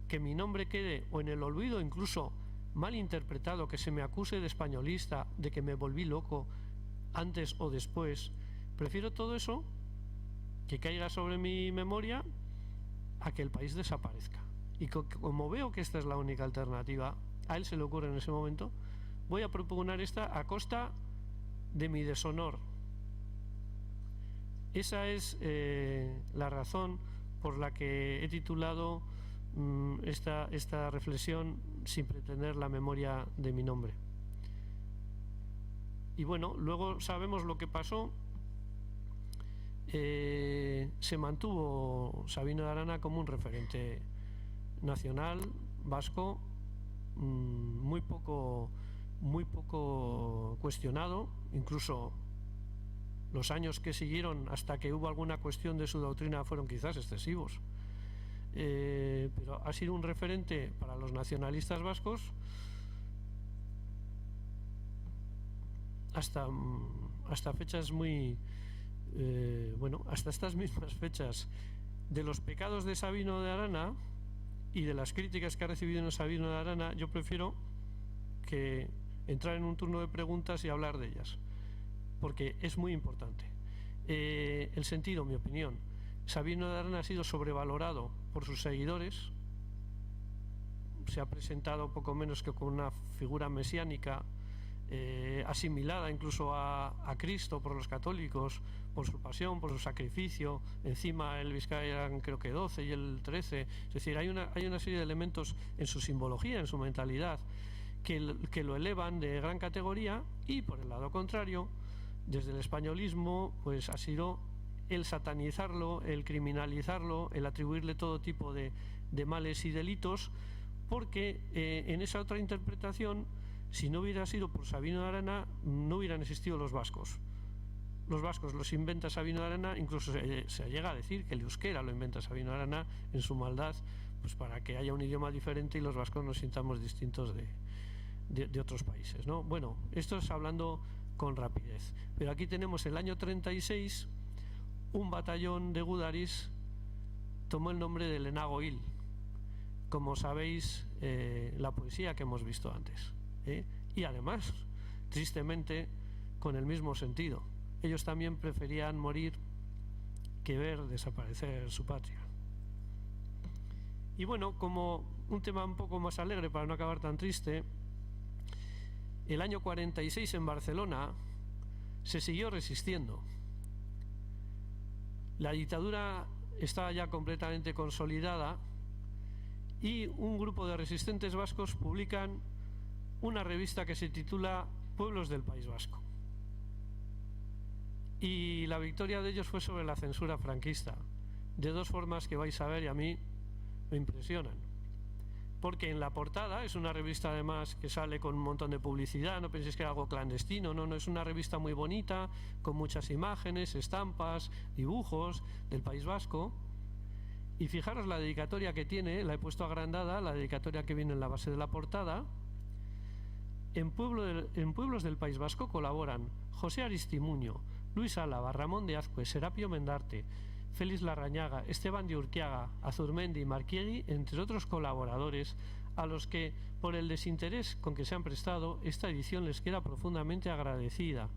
Speaker 2: que mi nombre quede o en el olvido, incluso mal interpretado, que se me acuse de españolista, de que me volví loco antes o después. Prefiero todo eso que caiga sobre mi memoria a que el país desaparezca. Y como veo que esta es la única alternativa, a él se le ocurre en ese momento, voy a propugnar esta a costa de mi deshonor. Esa es la razón por la que he titulado esta reflexión: Sin pretender la memoria de mi nombre. Y bueno, luego sabemos lo que pasó. Se mantuvo Sabino de Arana como un referente nacional vasco, muy poco cuestionado. Incluso los años que siguieron hasta que hubo alguna cuestión de su doctrina fueron quizás excesivos, pero ha sido un referente para los nacionalistas vascos hasta fechas muy hasta estas mismas fechas. De los pecados de Sabino de Arana y de las críticas que ha recibido en Sabino de Arana, yo prefiero que entrar en un turno de preguntas y hablar de ellas, porque es muy importante. El sentido, mi opinión: Sabino de Arana ha sido sobrevalorado por sus seguidores, se ha presentado poco menos que como una figura mesiánica, asimilada incluso a Cristo por los católicos, por su pasión, por su sacrificio. Encima el Vizcaya eran creo que 12 y el 13, es decir, hay una serie de elementos en su simbología, en su mentalidad, que lo elevan de gran categoría. Y por el lado contrario, desde el españolismo, pues ha sido el satanizarlo, el criminalizarlo, el atribuirle todo tipo de males y delitos, porque en esa otra interpretación, si no hubiera sido por Sabino de Arana, no hubieran existido los vascos. Los vascos los inventa Sabino de Arana, incluso se llega a decir que el euskera lo inventa Sabino de Arana en su maldad, pues para que haya un idioma diferente y los vascos nos sintamos distintos de otros países, ¿no? Bueno, esto es hablando con rapidez, pero aquí tenemos el año 36, un batallón de Gudaris tomó el nombre de Lehenago Hil, como sabéis, la poesía que hemos visto antes, y además, tristemente, con el mismo sentido. Ellos también preferían morir que ver desaparecer su patria. Y bueno, como un tema un poco más alegre para no acabar tan triste, el año 46 en Barcelona se siguió resistiendo. La dictadura estaba ya completamente consolidada y un grupo de resistentes vascos publican una revista que se titula Pueblos del País Vasco. Y la victoria de ellos fue sobre la censura franquista, de dos formas que vais a ver y a mí me impresionan. porque en la portada es una revista además que sale con un montón de publicidad, no penséis que es algo clandestino, no, es una revista muy bonita, con muchas imágenes, estampas, dibujos del País Vasco. Y fijaros la dedicatoria que tiene, la he puesto agrandada, la dedicatoria que viene en la base de la portada. En pueblos del País Vasco colaboran José Aristimuño, Luis Álava, Ramón de Azcue, Serapio Mendarte, Félix Larrañaga, Esteban de Urquiaga, Azurmendi y Marquiegui, entre otros colaboradores, a los que, por el desinterés con que se han prestado, esta edición les queda profundamente agradecida.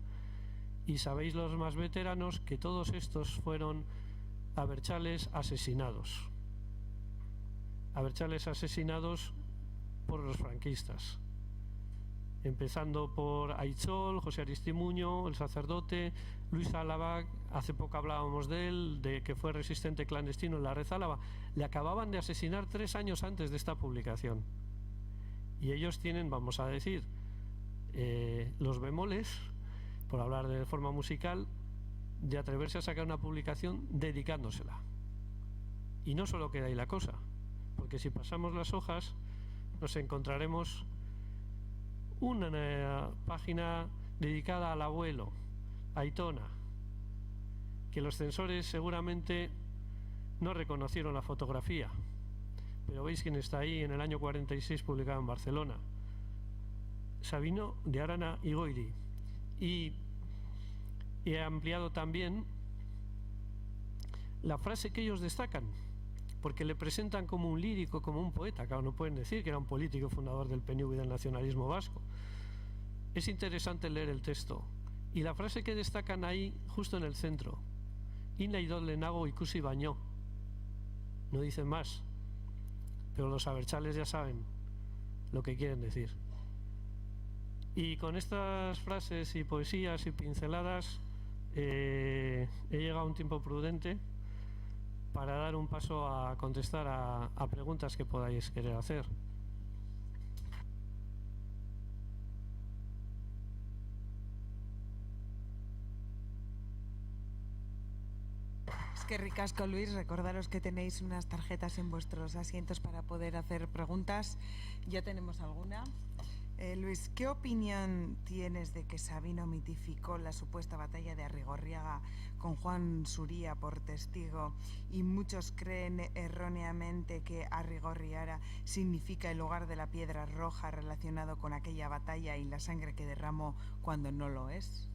Speaker 2: Y sabéis los más veteranos que todos estos fueron abertzales asesinados. Abertzales asesinados por los franquistas. Empezando por Aitzol, José Aristimuño, el sacerdote, Luis Álava, hace poco hablábamos de él, de que fue resistente clandestino en la Red Álava. Le acababan de asesinar 3 años antes de esta publicación. Y ellos tienen, vamos a decir, los bemoles, por hablar de forma musical, de atreverse a sacar una publicación dedicándosela. Y no solo queda ahí la cosa, porque si pasamos las hojas nos encontraremos una página dedicada al abuelo, Aitona, que los censores seguramente no reconocieron la fotografía, pero veis quién está ahí, en el año 46, publicado en Barcelona, Sabino de Arana y Goiri. Y he ampliado también la frase que ellos destacan, porque le presentan como un lírico, como un poeta. Claro, no pueden decir que era un político fundador del PNV y del nacionalismo vasco. Es interesante leer el texto, y la frase que destacan ahí, justo en el centro: Inla idol lehenago ikusi baino. No dicen más, pero los abertzales ya saben lo que quieren decir. Y con estas frases y poesías y pinceladas he llegado a un tiempo prudente para dar un paso a contestar a preguntas que podáis querer hacer.
Speaker 1: Es que ricasco, Luis. Recordaros que tenéis unas tarjetas en vuestros asientos para poder hacer preguntas. Ya tenemos alguna. Luis, ¿qué opinión tienes de que Sabino mitificó la supuesta batalla de Arrigorriaga con Juan Suría por testigo, y muchos creen erróneamente que Arrigorriaga significa el lugar de la piedra roja relacionado con aquella batalla y la sangre que derramó, cuando no lo es?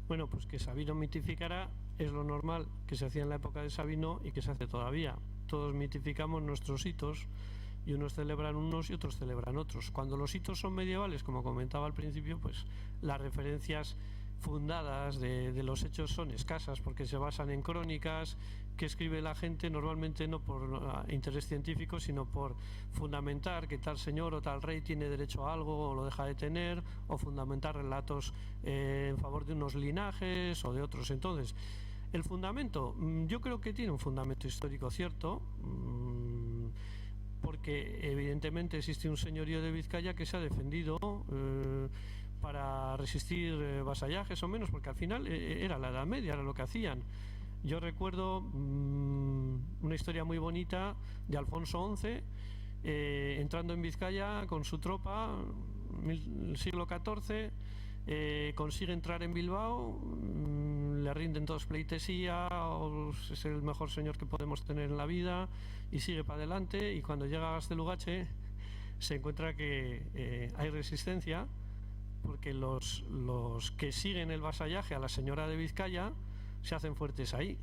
Speaker 2: Bueno, pues que Sabino mitificara es lo normal que se hacía en la época de Sabino y que se hace todavía. Todos mitificamos nuestros hitos, y unos celebran unos y otros celebran otros. Cuando los hitos son medievales, como comentaba al principio, pues las referencias fundadas de los hechos son escasas, porque se basan en crónicas que escribe la gente, normalmente no por interés científico, sino por fundamentar que tal señor o tal rey tiene derecho a algo o lo deja de tener, o fundamentar relatos en favor de unos linajes o de otros. Entonces, el fundamento, yo creo que tiene un fundamento histórico cierto, porque evidentemente existe un señorío de Vizcaya que se ha defendido para resistir vasallajes o menos, porque al final era la Edad Media, era lo que hacían. Yo recuerdo una historia muy bonita de Alfonso XI entrando en Vizcaya con su tropa, el siglo XIV, consigue entrar en Bilbao, le rinden todos pleitesía, es el mejor señor que podemos tener en la vida, y sigue para adelante, y cuando llega a Gaztelugatxe se encuentra que hay resistencia, porque los que siguen el vasallaje a la señora de Vizcaya se hacen fuertes ahí,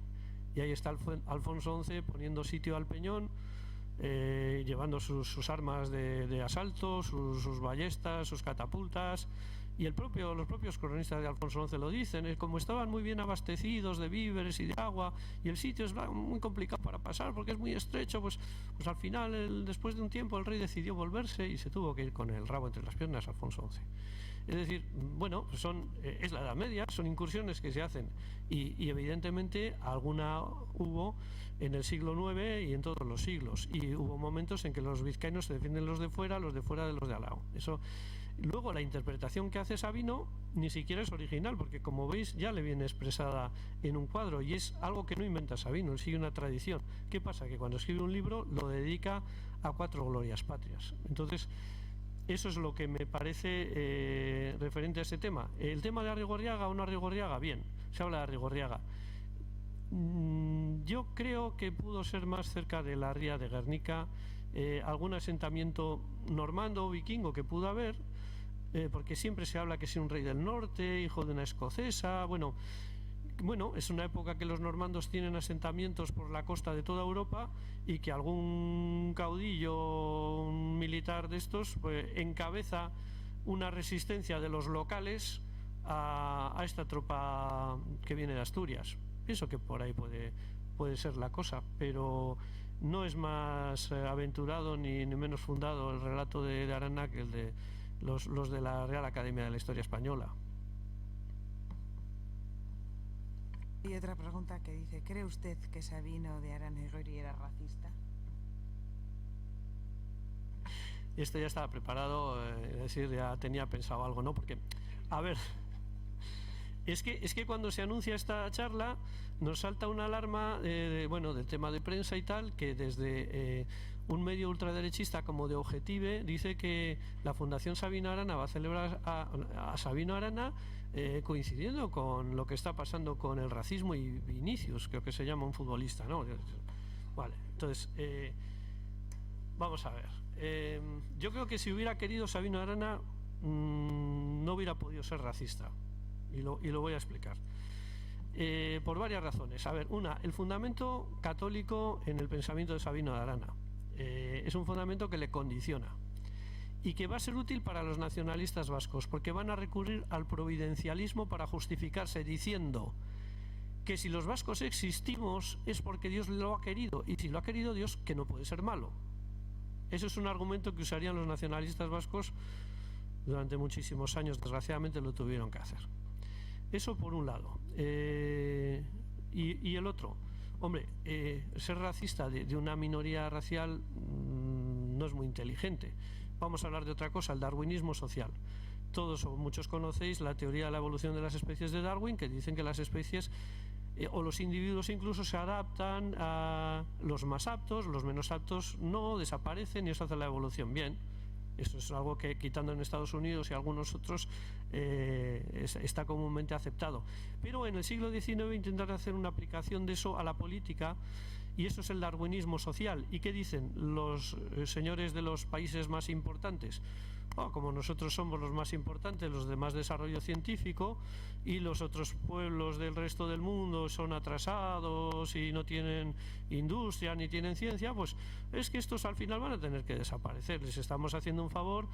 Speaker 2: y ahí está Alfonso XI poniendo sitio al peñón, llevando sus armas de asalto, sus ballestas, sus catapultas. Y los propios cronistas de Alfonso XI lo dicen, como estaban muy bien abastecidos de víveres y de agua, y el sitio es muy complicado para pasar porque es muy estrecho, pues al final, después de un tiempo, el rey decidió volverse y se tuvo que ir con el rabo entre las piernas, Alfonso XI. Es decir, bueno, es la Edad Media, son incursiones que se hacen, y evidentemente alguna hubo en el siglo IX y en todos los siglos, y hubo momentos en que los vizcaínos se defienden los de fuera de los de al lado. Eso Luego la interpretación que hace Sabino ni siquiera es original, porque como veis ya le viene expresada en un cuadro, y es algo que no inventa Sabino, él sigue una tradición. ¿Qué pasa? Que cuando escribe un libro lo dedica a 4 glorias patrias. Entonces, eso es lo que me parece referente a ese tema. El tema de Arrigorriaga o no Arrigorriaga, bien, se habla de Arrigorriaga. Yo creo que pudo ser más cerca de la ría de Guernica, algún asentamiento normando o vikingo que pudo haber, porque siempre se habla que es un rey del norte, hijo de una escocesa. Bueno, es una época que los normandos tienen asentamientos por la costa de toda Europa, y que algún caudillo, un militar de estos, pues, encabeza una resistencia de los locales a esta tropa que viene de Asturias. Pienso que por ahí puede ser la cosa, pero no es más aventurado ni menos fundado el relato de Arana que el de los de la Real Academia de la Historia Española.
Speaker 1: Y otra pregunta que dice: ¿cree usted que Sabino de Aranegori era racista?
Speaker 2: Esto ya estaba preparado, es decir, ya tenía pensado algo, ¿no? Porque, a ver, es que cuando se anuncia esta charla nos salta una alarma del tema de prensa y tal, que desde un medio ultraderechista como de Objetive dice que la Fundación Sabino Arana va a celebrar a Sabino Arana coincidiendo con lo que está pasando con el racismo y Vinicius, creo que se llama un futbolista, ¿no? Vale, entonces, vamos a ver. Yo creo que si hubiera querido Sabino Arana no hubiera podido ser racista. Y lo voy a explicar. Por varias razones. A ver, una, el fundamento católico en el pensamiento de Sabino de Arana. Es un fundamento que le condiciona y que va a ser útil para los nacionalistas vascos, porque van a recurrir al providencialismo para justificarse, diciendo que si los vascos existimos es porque Dios lo ha querido, y si lo ha querido Dios, que no puede ser malo. Eso es un argumento que usarían los nacionalistas vascos durante muchísimos años. Desgraciadamente lo tuvieron que hacer. Eso por un lado. Y el otro, hombre, ser racista de una minoría racial no es muy inteligente. Vamos a hablar de otra cosa, el darwinismo social. Todos o muchos conocéis la teoría de la evolución de las especies de Darwin, que dicen que las especies o los individuos incluso se adaptan a los más aptos, los menos aptos no, desaparecen, y eso hace la evolución. Bien, eso es algo que, quitando en Estados Unidos y algunos otros, está comúnmente aceptado. Pero en el siglo XIX intentar hacer una aplicación de eso a la política, y eso es el darwinismo social. ¿Y qué dicen los señores de los países más importantes? Como nosotros somos los más importantes, los de más desarrollo científico, y los otros pueblos del resto del mundo son atrasados y no tienen industria ni tienen ciencia, pues es que estos al final van a tener que desaparecer. Les estamos haciendo un favor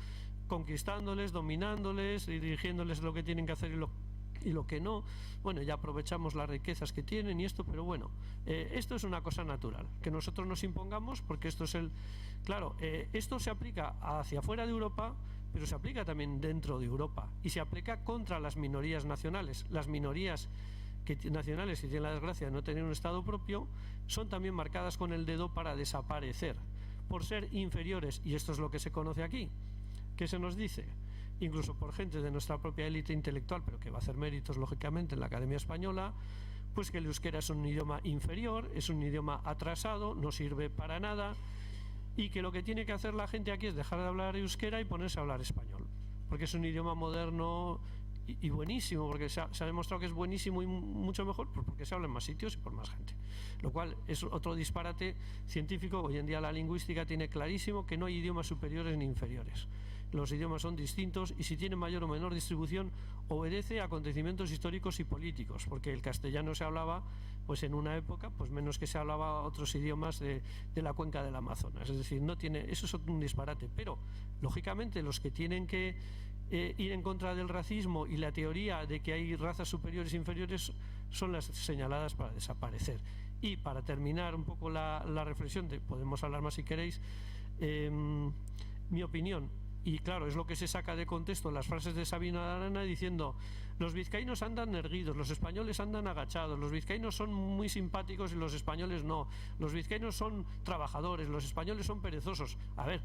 Speaker 2: conquistándoles, dominándoles, dirigiéndoles lo que tienen que hacer y lo que no. Bueno, ya aprovechamos las riquezas que tienen y esto, pero bueno, esto es una cosa natural, que nosotros nos impongamos, porque esto es claro, esto se aplica hacia afuera de Europa, pero se aplica también dentro de Europa, y se aplica contra las minorías nacionales. Las minorías nacionales que tienen la desgracia de no tener un Estado propio son también marcadas con el dedo para desaparecer, por ser inferiores, y esto es lo que se conoce aquí. ¿Qué se nos dice? Incluso por gente de nuestra propia élite intelectual, pero que va a hacer méritos lógicamente en la Academia Española, pues que el euskera es un idioma inferior, es un idioma atrasado, no sirve para nada, y que lo que tiene que hacer la gente aquí es dejar de hablar euskera y ponerse a hablar español, porque es un idioma moderno y buenísimo, porque se ha demostrado que es buenísimo y mucho mejor porque se habla en más sitios y por más gente, lo cual es otro disparate científico. Hoy en día la lingüística tiene clarísimo que no hay idiomas superiores ni inferiores. Los idiomas son distintos, y si tienen mayor o menor distribución obedece a acontecimientos históricos y políticos, porque el castellano se hablaba pues en una época pues menos que se hablaba otros idiomas de la cuenca del Amazonas. Es decir, eso es un disparate, pero lógicamente los que tienen que ir en contra del racismo y la teoría de que hay razas superiores e inferiores son las señaladas para desaparecer. Y para terminar un poco la reflexión, podemos hablar más si queréis, mi opinión, y claro, es lo que se saca de contexto las frases de Sabino de Arana diciendo: los vizcaínos andan erguidos, los españoles andan agachados, los vizcaínos son muy simpáticos y los españoles no, los vizcaínos son trabajadores, los españoles son perezosos. A ver,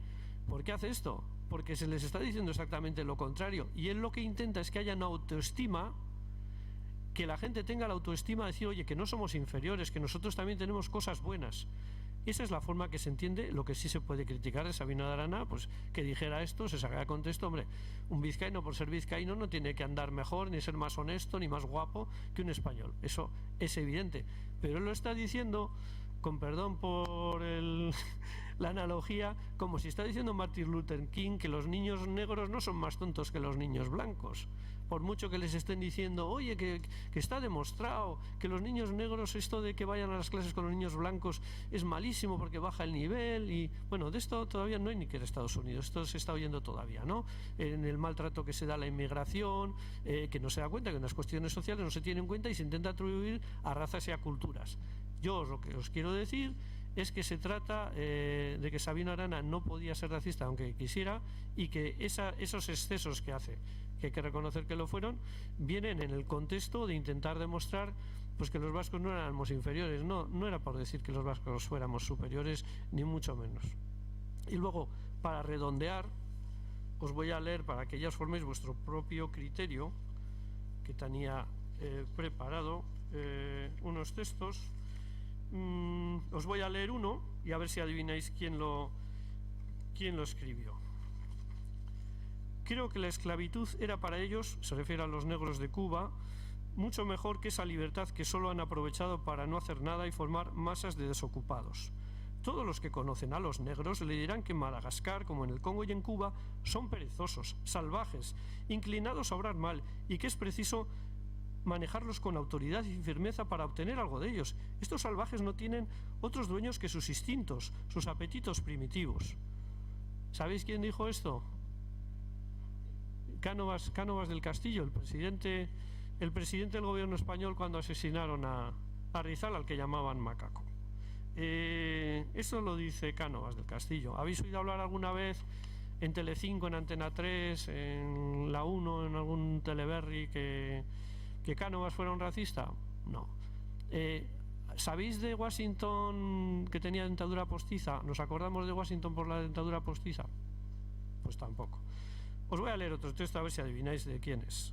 Speaker 2: ¿Por qué hace esto? Porque se les está diciendo exactamente lo contrario, y él lo que intenta es que haya una autoestima, que la gente tenga la autoestima de decir, oye, que no somos inferiores, que nosotros también tenemos cosas buenas. Esa es la forma que se entiende. Lo que sí se puede criticar de Sabino de Arana, pues que dijera esto, se saca de contexto. Hombre, un vizcaíno por ser vizcaíno no tiene que andar mejor, ni ser más honesto, ni más guapo que un español. Eso es evidente. Pero él lo está diciendo, con perdón por la analogía, como si está diciendo Martin Luther King que los niños negros no son más tontos que los niños blancos. Por mucho que les estén diciendo, oye, que está demostrado que los niños negros, esto de que vayan a las clases con los niños blancos es malísimo porque baja el nivel, y bueno, de esto todavía no hay ni que en Estados Unidos, esto se está oyendo todavía, ¿no? En el maltrato que se da a la inmigración, que no se da cuenta que unas cuestiones sociales no se tienen en cuenta y se intenta atribuir a razas y a culturas. Yo lo que os quiero decir es que se trata de que Sabino Arana no podía ser racista aunque quisiera, y que esos excesos que hace, que hay que reconocer que lo fueron, vienen en el contexto de intentar demostrar pues que los vascos no éramos inferiores. No era por decir que los vascos fuéramos superiores, ni mucho menos. Y luego, para redondear, os voy a leer, para que ya os forméis vuestro propio criterio, que tenía preparado unos textos. Os voy a leer uno y a ver si adivináis quién lo escribió. Creo que la esclavitud era para ellos, se refiere a los negros de Cuba, mucho mejor que esa libertad que solo han aprovechado para no hacer nada y formar masas de desocupados. Todos los que conocen a los negros le dirán que en Madagascar, como en el Congo y en Cuba, son perezosos, salvajes, inclinados a obrar mal, y que es preciso manejarlos con autoridad y firmeza para obtener algo de ellos. Estos salvajes no tienen otros dueños que sus instintos, sus apetitos primitivos. ¿Sabéis quién dijo esto? Cánovas del Castillo, el presidente del gobierno español cuando asesinaron a Rizal, al que llamaban macaco. Eso lo dice Cánovas del Castillo. ¿Habéis oído hablar alguna vez en Telecinco, en Antena 3, en La 1, en algún Teleberry que Cánovas fuera un racista? No. ¿Sabéis de Washington, que tenía dentadura postiza? ¿Nos acordamos de Washington por la dentadura postiza? Pues tampoco. Os voy a leer otro texto a ver si adivináis de quién es.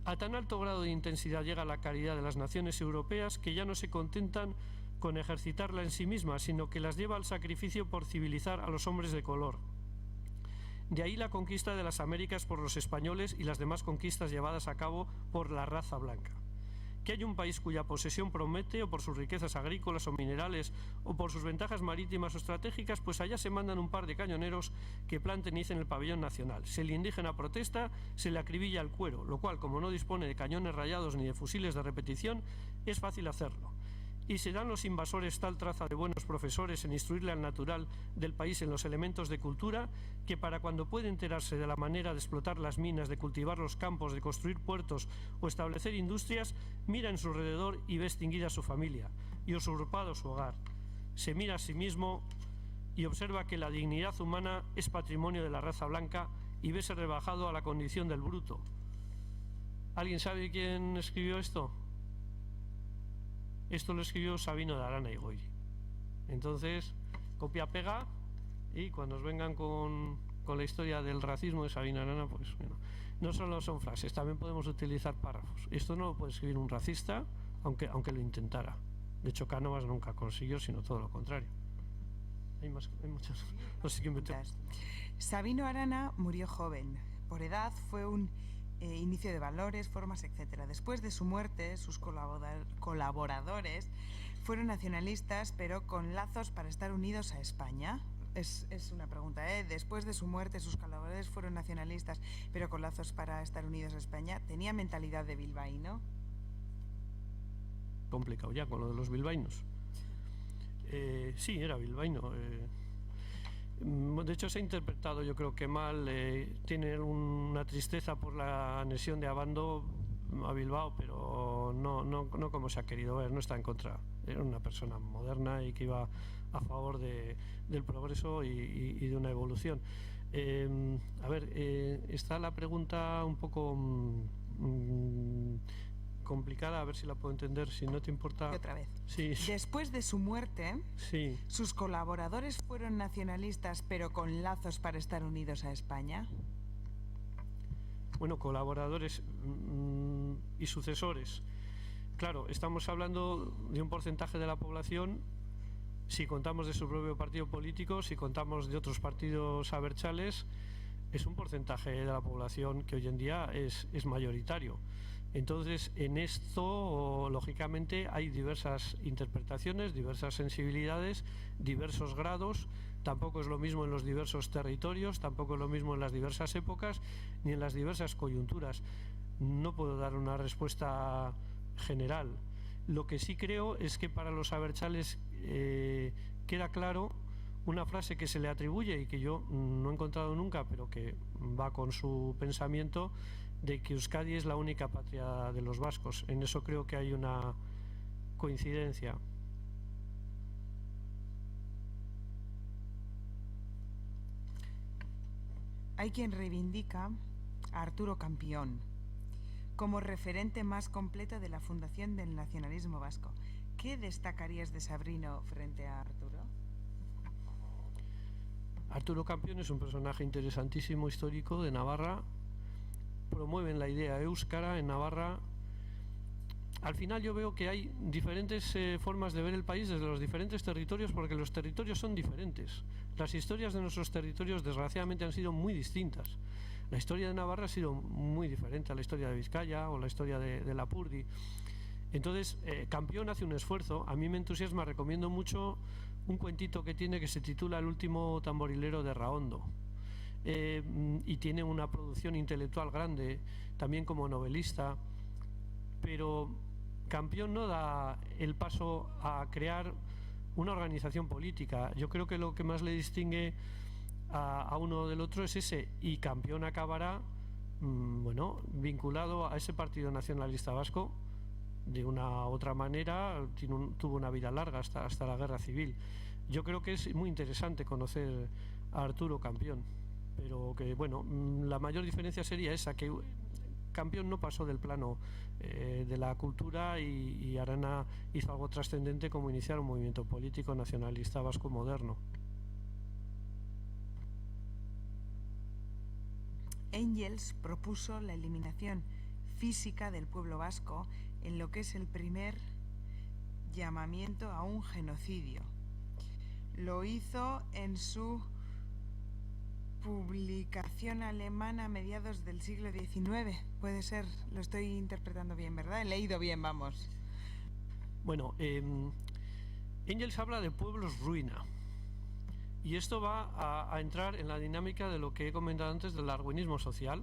Speaker 2: A tan alto grado de intensidad llega la caridad de las naciones europeas que ya no se contentan con ejercitarla en sí mismas, sino que las lleva al sacrificio por civilizar a los hombres de color. De ahí la conquista de las Américas por los españoles y las demás conquistas llevadas a cabo por la raza blanca. Que hay un país cuya posesión promete, o por sus riquezas agrícolas o minerales, o por sus ventajas marítimas o estratégicas, pues allá se mandan un par de cañoneros que planten en el pabellón nacional. Si el indígena protesta, se le acribilla el cuero, lo cual, como no dispone de cañones rayados ni de fusiles de repetición, es fácil hacerlo. Y serán los invasores tal traza de buenos profesores en instruirle al natural del país en los elementos de cultura, que para cuando puede enterarse de la manera de explotar las minas, de cultivar los campos, de construir puertos o establecer industrias, mira en su alrededor y ve extinguida su familia y usurpado su hogar. Se mira a sí mismo y observa que la dignidad humana es patrimonio de la raza blanca y vese rebajado a la condición del bruto. ¿Alguien sabe quién escribió esto? Esto lo escribió Sabino de Arana y Goiri. Entonces, copia-pega, y cuando os vengan con la historia del racismo de Sabino de Arana, pues bueno, no solo son frases, también podemos utilizar párrafos. Esto no lo puede escribir un racista, aunque lo intentara. De hecho, Cánovas nunca consiguió, sino todo lo contrario. Hay muchas. No sé quién me tengo.
Speaker 1: Sabino Arana murió joven. Por edad fue un inicio de valores, formas, etc. Después de su muerte, sus colaboradores fueron nacionalistas, pero con lazos para estar unidos a España. Es una pregunta, ¿eh? Después de su muerte, sus colaboradores fueron nacionalistas, pero con lazos para estar unidos a España. ¿Tenía mentalidad de bilbaíno?
Speaker 2: Complicado ya con lo de los bilbaínos. Sí, era bilbaíno. De hecho, se ha interpretado, yo creo que mal. Tiene una tristeza por la anexión de Abando a Bilbao, pero no como se ha querido ver. No está en contra. Era una persona moderna y que iba a favor del progreso y de una evolución. Está la pregunta un poco complicada, a ver si la puedo entender, si no te importa.
Speaker 1: Y otra vez.
Speaker 2: Sí.
Speaker 1: Después de su muerte,
Speaker 2: Sí.
Speaker 1: ¿sus colaboradores fueron nacionalistas pero con lazos para estar unidos a España?
Speaker 2: Bueno, colaboradores y sucesores. Claro, estamos hablando de un porcentaje de la población, si contamos de su propio partido político, si contamos de otros partidos abertzales, es un porcentaje de la población que hoy en día es mayoritario. Entonces, en esto, lógicamente, hay diversas interpretaciones, diversas sensibilidades, diversos grados. Tampoco es lo mismo en los diversos territorios, tampoco es lo mismo en las diversas épocas, ni en las diversas coyunturas. No puedo dar una respuesta general. Lo que sí creo es que para los abertzales queda claro una frase que se le atribuye y que yo no he encontrado nunca, pero que va con su pensamiento, de que Euskadi es la única patria de los vascos. En eso creo que hay una coincidencia.
Speaker 1: Hay quien reivindica a Arturo Campión como referente más completo de la fundación del nacionalismo vasco. ¿Qué destacarías de Sabrino frente a Arturo?
Speaker 2: Arturo Campión es un personaje interesantísimo, histórico, de Navarra. Promueven la idea éuskara en Navarra. Al final yo veo que hay diferentes formas de ver el país desde los diferentes territorios, porque los territorios son diferentes. Las historias de nuestros territorios desgraciadamente han sido muy distintas. La historia de Navarra ha sido muy diferente a la historia de Vizcaya o la historia de Lapurdi. Entonces, Campión hace un esfuerzo. A mí me entusiasma, recomiendo mucho un cuentito que tiene que se titula El último tamborilero de Raondo. Y tiene una producción intelectual grande, también como novelista, pero Campión no da el paso a crear una organización política. Yo creo que lo que más le distingue a uno del otro es ese, y Campión acabará vinculado a ese Partido Nacionalista Vasco de una u otra manera. Tuvo una vida larga hasta la Guerra Civil. Yo creo que es muy interesante conocer a Arturo Campión, pero que la mayor diferencia sería esa, que Campión no pasó del plano de la cultura, y Arana hizo algo trascendente como iniciar un movimiento político nacionalista vasco moderno.
Speaker 1: Engels propuso la eliminación física del pueblo vasco en lo que es el primer llamamiento a un genocidio. Lo hizo en su publicación alemana a mediados del siglo XIX. Puede ser, lo estoy interpretando bien, ¿verdad? He leído bien, vamos.
Speaker 2: Bueno, Engels habla de pueblos ruina. Y esto va a entrar en la dinámica de lo que he comentado antes del darwinismo social,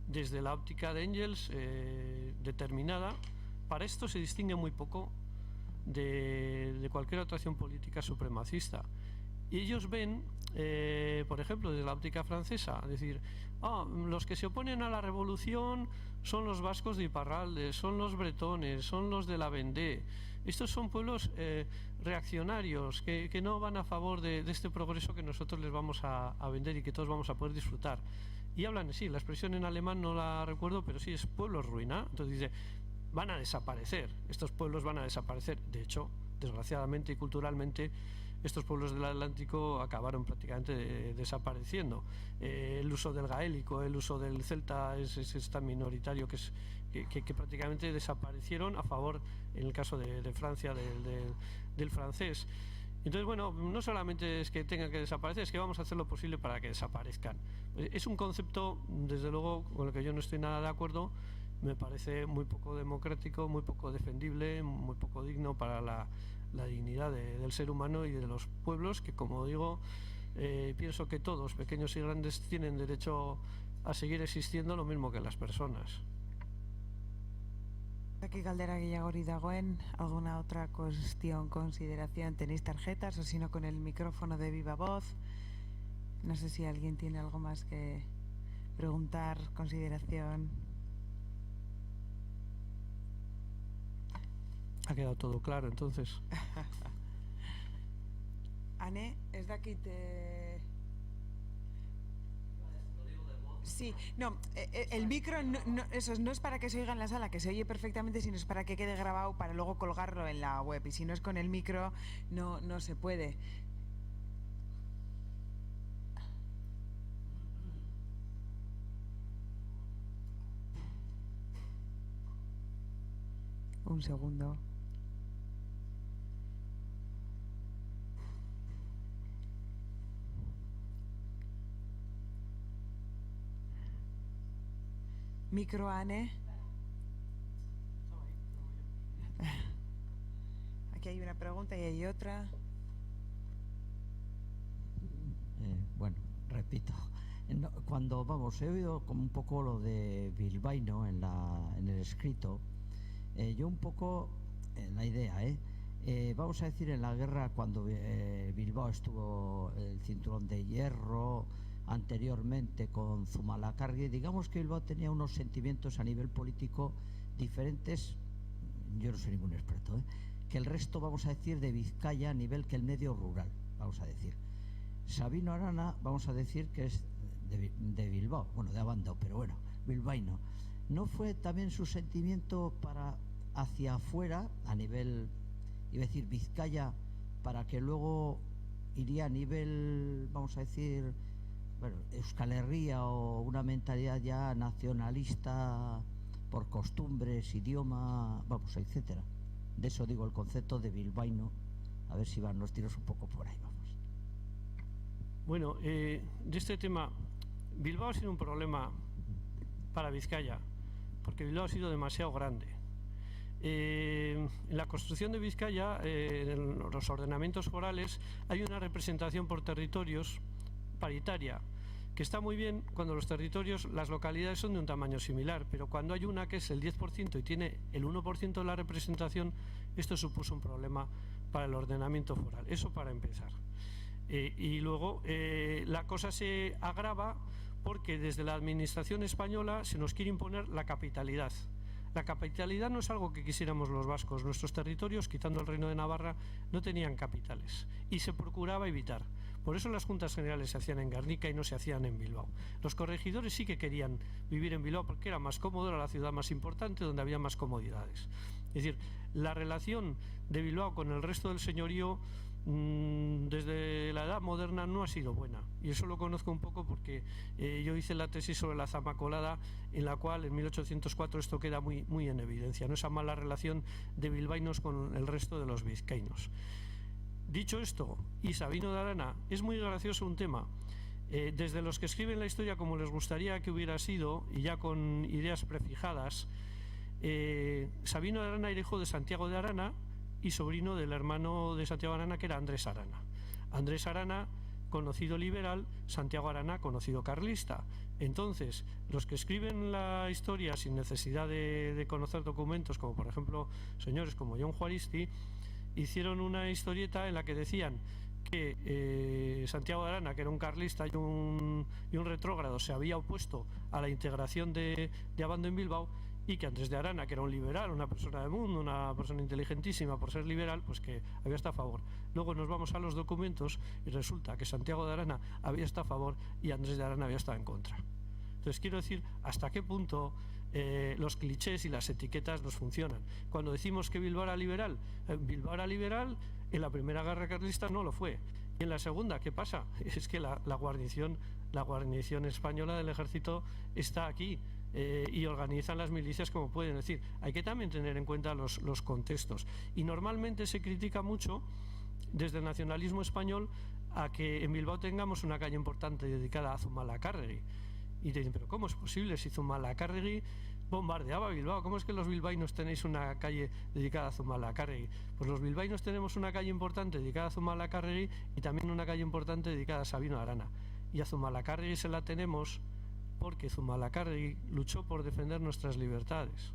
Speaker 2: desde la óptica de Engels determinada. Para esto se distingue muy poco de cualquier otra acción política supremacista. Y ellos ven, por ejemplo, desde la óptica francesa, decir, los que se oponen a la revolución son los vascos de Iparralde, son los bretones, son los de la Vendée. Estos son pueblos reaccionarios que no van a favor de este progreso que nosotros les vamos a vender y que todos vamos a poder disfrutar. Y hablan así, la expresión en alemán no la recuerdo, pero sí es pueblos ruina. Entonces dice, van a desaparecer, estos pueblos van a desaparecer. De hecho, desgraciadamente y culturalmente, estos pueblos del Atlántico acabaron prácticamente desapareciendo. El uso del gaélico, el uso del celta es tan minoritario que prácticamente desaparecieron a favor, en el caso de Francia, del francés. Entonces, no solamente es que tengan que desaparecer, es que vamos a hacer lo posible para que desaparezcan. Es un concepto, desde luego, con el que yo no estoy nada de acuerdo. Me parece muy poco democrático, muy poco defendible, muy poco digno para la dignidad del ser humano y de los pueblos, que, como digo, pienso que todos, pequeños y grandes, tienen derecho a seguir existiendo, lo mismo que las personas.
Speaker 1: Aquí galdera gehiagori dagoen, alguna otra cuestión, consideración, tenéis tarjetas o si no con el micrófono de viva voz. No sé si alguien tiene algo más que preguntar, consideración.
Speaker 2: Ha quedado todo claro, entonces.
Speaker 1: Ane, ez dakit... Sí, no, el micro eso no es para que se oiga en la sala, que se oye perfectamente, sino es para que quede grabado para luego colgarlo en la web. Y si no es con el micro, no se puede. Un segundo. Micro, Anne. Aquí hay una pregunta y hay otra.
Speaker 3: Bueno, repito. Cuando, vamos, he oído como un poco lo de bilbaíno en el escrito, yo un poco, la idea, vamos a decir, en la guerra, cuando Bilbao estuvo el cinturón de hierro, anteriormente con Zumalacárregui, digamos que Bilbao tenía unos sentimientos a nivel político diferentes, yo no soy ningún experto, que el resto, vamos a decir, de Vizcaya a nivel que el medio rural, vamos a decir. Sabino Arana, vamos a decir que es de Bilbao, bueno, de Abando, pero bueno, bilbaíno. ¿No fue también su sentimiento para hacia afuera, a nivel, iba a decir Vizcaya, para que luego iría a nivel, vamos a decir, bueno, Euskal Herria, o una mentalidad ya nacionalista por costumbres, idioma, vamos, etcétera? De eso digo, el concepto de bilbaíno, a ver si van los tiros un poco por ahí, vamos.
Speaker 2: Bueno, de este tema, Bilbao ha sido un problema para Vizcaya, porque Bilbao ha sido demasiado grande. En la construcción de Vizcaya, en los ordenamientos forales, hay una representación por territorios paritaria, que está muy bien cuando los territorios, las localidades son de un tamaño similar, pero cuando hay una que es el 10% y tiene el 1% de la representación, esto supuso un problema para el ordenamiento foral. Eso para empezar. Y luego la cosa se agrava porque desde la administración española se nos quiere imponer la capitalidad. La capitalidad no es algo que quisiéramos los vascos. Nuestros territorios, quitando el Reino de Navarra, no tenían capitales y se procuraba evitar. Por eso las juntas generales se hacían en Guernica y no se hacían en Bilbao. Los corregidores sí que querían vivir en Bilbao porque era más cómodo, era la ciudad más importante, donde había más comodidades. Es decir, la relación de Bilbao con el resto del señorío desde la edad moderna no ha sido buena, y eso lo conozco un poco porque yo hice la tesis sobre la Zamacolada, en la cual en 1804 esto queda muy en evidencia, no, esa mala relación de bilbaínos con el resto de los vizcaínos. Dicho esto, y Sabino de Arana, es muy gracioso un tema, desde los que escriben la historia como les gustaría que hubiera sido, y ya con ideas prefijadas. Sabino de Arana era hijo de Santiago de Arana y sobrino del hermano de Santiago Arana, que era Andrés Arana. Andrés Arana, conocido liberal; Santiago Arana, conocido carlista. Entonces, los que escriben la historia sin necesidad de conocer documentos, como por ejemplo señores como John Juaristi, hicieron una historieta en la que decían que Santiago de Arana, que era un carlista y un retrógrado, se había opuesto a la integración de Abando en Bilbao, y que Andrés de Arana, que era un liberal, una persona de mundo, una persona inteligentísima por ser liberal, pues que había estado a favor. Luego nos vamos a los documentos y resulta que Santiago de Arana había estado a favor y Andrés de Arana había estado en contra. Entonces quiero decir hasta qué punto los clichés y las etiquetas nos funcionan. Cuando decimos que Bilbao era liberal, en la primera guerra carlista no lo fue. Y en la segunda, ¿qué pasa? Es que la guarnición española del ejército está aquí. Y organizan las milicias como pueden. Es decir, hay que también tener en cuenta los contextos, y normalmente se critica mucho desde el nacionalismo español a que en Bilbao tengamos una calle importante dedicada a Zumalacárregui, y te dicen, pero ¿cómo es posible si Zumalacárregui bombardeaba Bilbao? ¿Cómo es que los bilbaínos tenéis una calle dedicada a Zumalacárregui? Pues los bilbaínos tenemos una calle importante dedicada a Zumalacárregui y también una calle importante dedicada a Sabino Arana, y a Zumalacárregui se la tenemos porque Zumalacárregui luchó por defender nuestras libertades,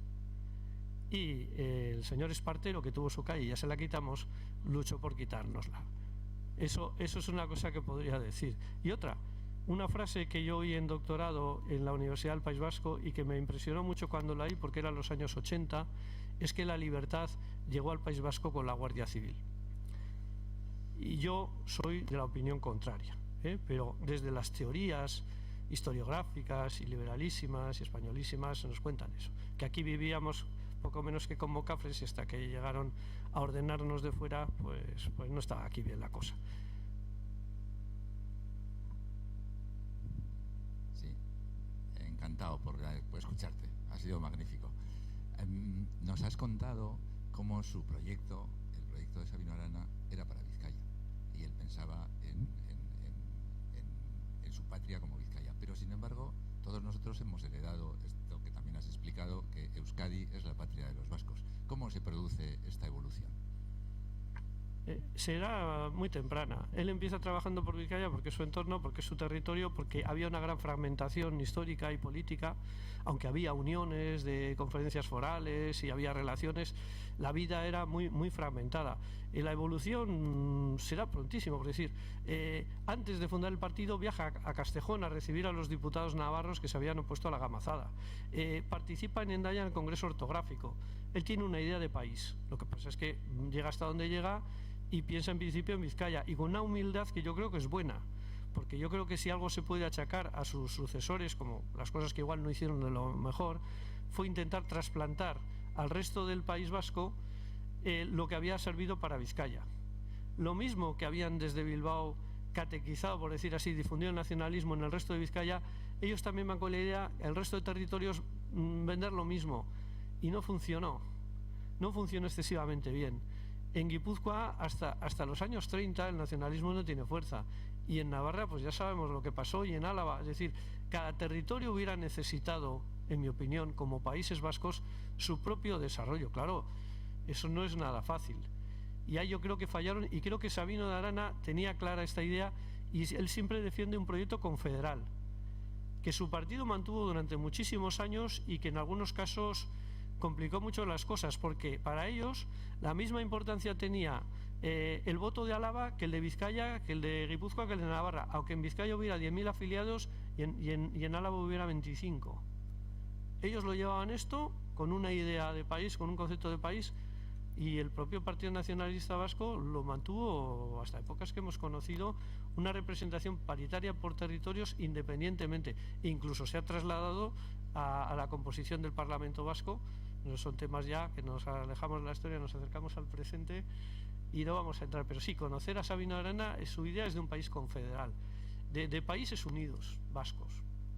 Speaker 2: y el señor Espartero, que tuvo su calle y ya se la quitamos, luchó por quitárnosla. Eso es una cosa que podría decir. Y otra, una frase que yo oí en doctorado en la Universidad del País Vasco y que me impresionó mucho cuando la oí, porque eran los años 80, es que la libertad llegó al País Vasco con la Guardia Civil. Y yo soy de la opinión contraria, pero desde las teorías historiográficas y liberalísimas y españolísimas nos cuentan eso, que aquí vivíamos poco menos que como cafres y hasta que llegaron a ordenarnos de fuera, pues no estaba aquí bien la cosa.
Speaker 4: Sí, encantado por escucharte, ha sido magnífico. Nos has contado cómo su proyecto, el proyecto de Sabino Arana, era para Vizcaya, y él pensaba en su patria como Vizcaya, pero sin embargo todos nosotros hemos heredado esto que también has explicado, que Euskadi es la patria de los vascos. ¿Cómo se produce esta evolución?
Speaker 2: Será muy temprana. Él empieza trabajando por Vizcaya porque es su entorno, porque es su territorio, porque había una gran fragmentación histórica y política, aunque había uniones de conferencias forales y había relaciones, la vida era muy fragmentada. Y la evolución será prontísimo, por decir, antes de fundar el partido viaja a Castejón a recibir a los diputados navarros que se habían opuesto a la gamazada. Participa en Hendaya en el Congreso Ortográfico. Él tiene una idea de país. Lo que pasa es que llega hasta donde llega y piensa en principio en Vizcaya, y con una humildad que yo creo que es buena, porque yo creo que si algo se puede achacar a sus sucesores, como las cosas que igual no hicieron de lo mejor, fue intentar trasplantar al resto del País Vasco lo que había servido para Vizcaya. Lo mismo que habían desde Bilbao catequizado, por decir así, difundido el nacionalismo en el resto de Vizcaya, ellos también van con la idea, el resto de territorios, vender lo mismo, y no funcionó excesivamente bien. En Guipúzcoa hasta los años 30 el nacionalismo no tiene fuerza, y en Navarra pues ya sabemos lo que pasó, y en Álava, es decir, cada territorio hubiera necesitado, en mi opinión, como países vascos, su propio desarrollo. Claro, eso no es nada fácil, y ahí yo creo que fallaron, y creo que Sabino de Arana tenía clara esta idea, y él siempre defiende un proyecto confederal que su partido mantuvo durante muchísimos años y que en algunos casos complicó mucho las cosas, porque para ellos la misma importancia tenía el voto de Álava que el de Vizcaya, que el de Guipúzcoa, que el de Navarra, aunque en Vizcaya hubiera 10.000 afiliados y en Álava hubiera 25. Ellos lo llevaban esto con una idea de país, con un concepto de país, y el propio Partido Nacionalista Vasco lo mantuvo hasta épocas que hemos conocido, una representación paritaria por territorios independientemente, e incluso se ha trasladado a la composición del Parlamento Vasco. No son temas ya que nos alejamos de la historia, nos acercamos al presente y no vamos a entrar, pero sí, conocer a Sabino Arana, su idea es de un país confederal, de países unidos vascos,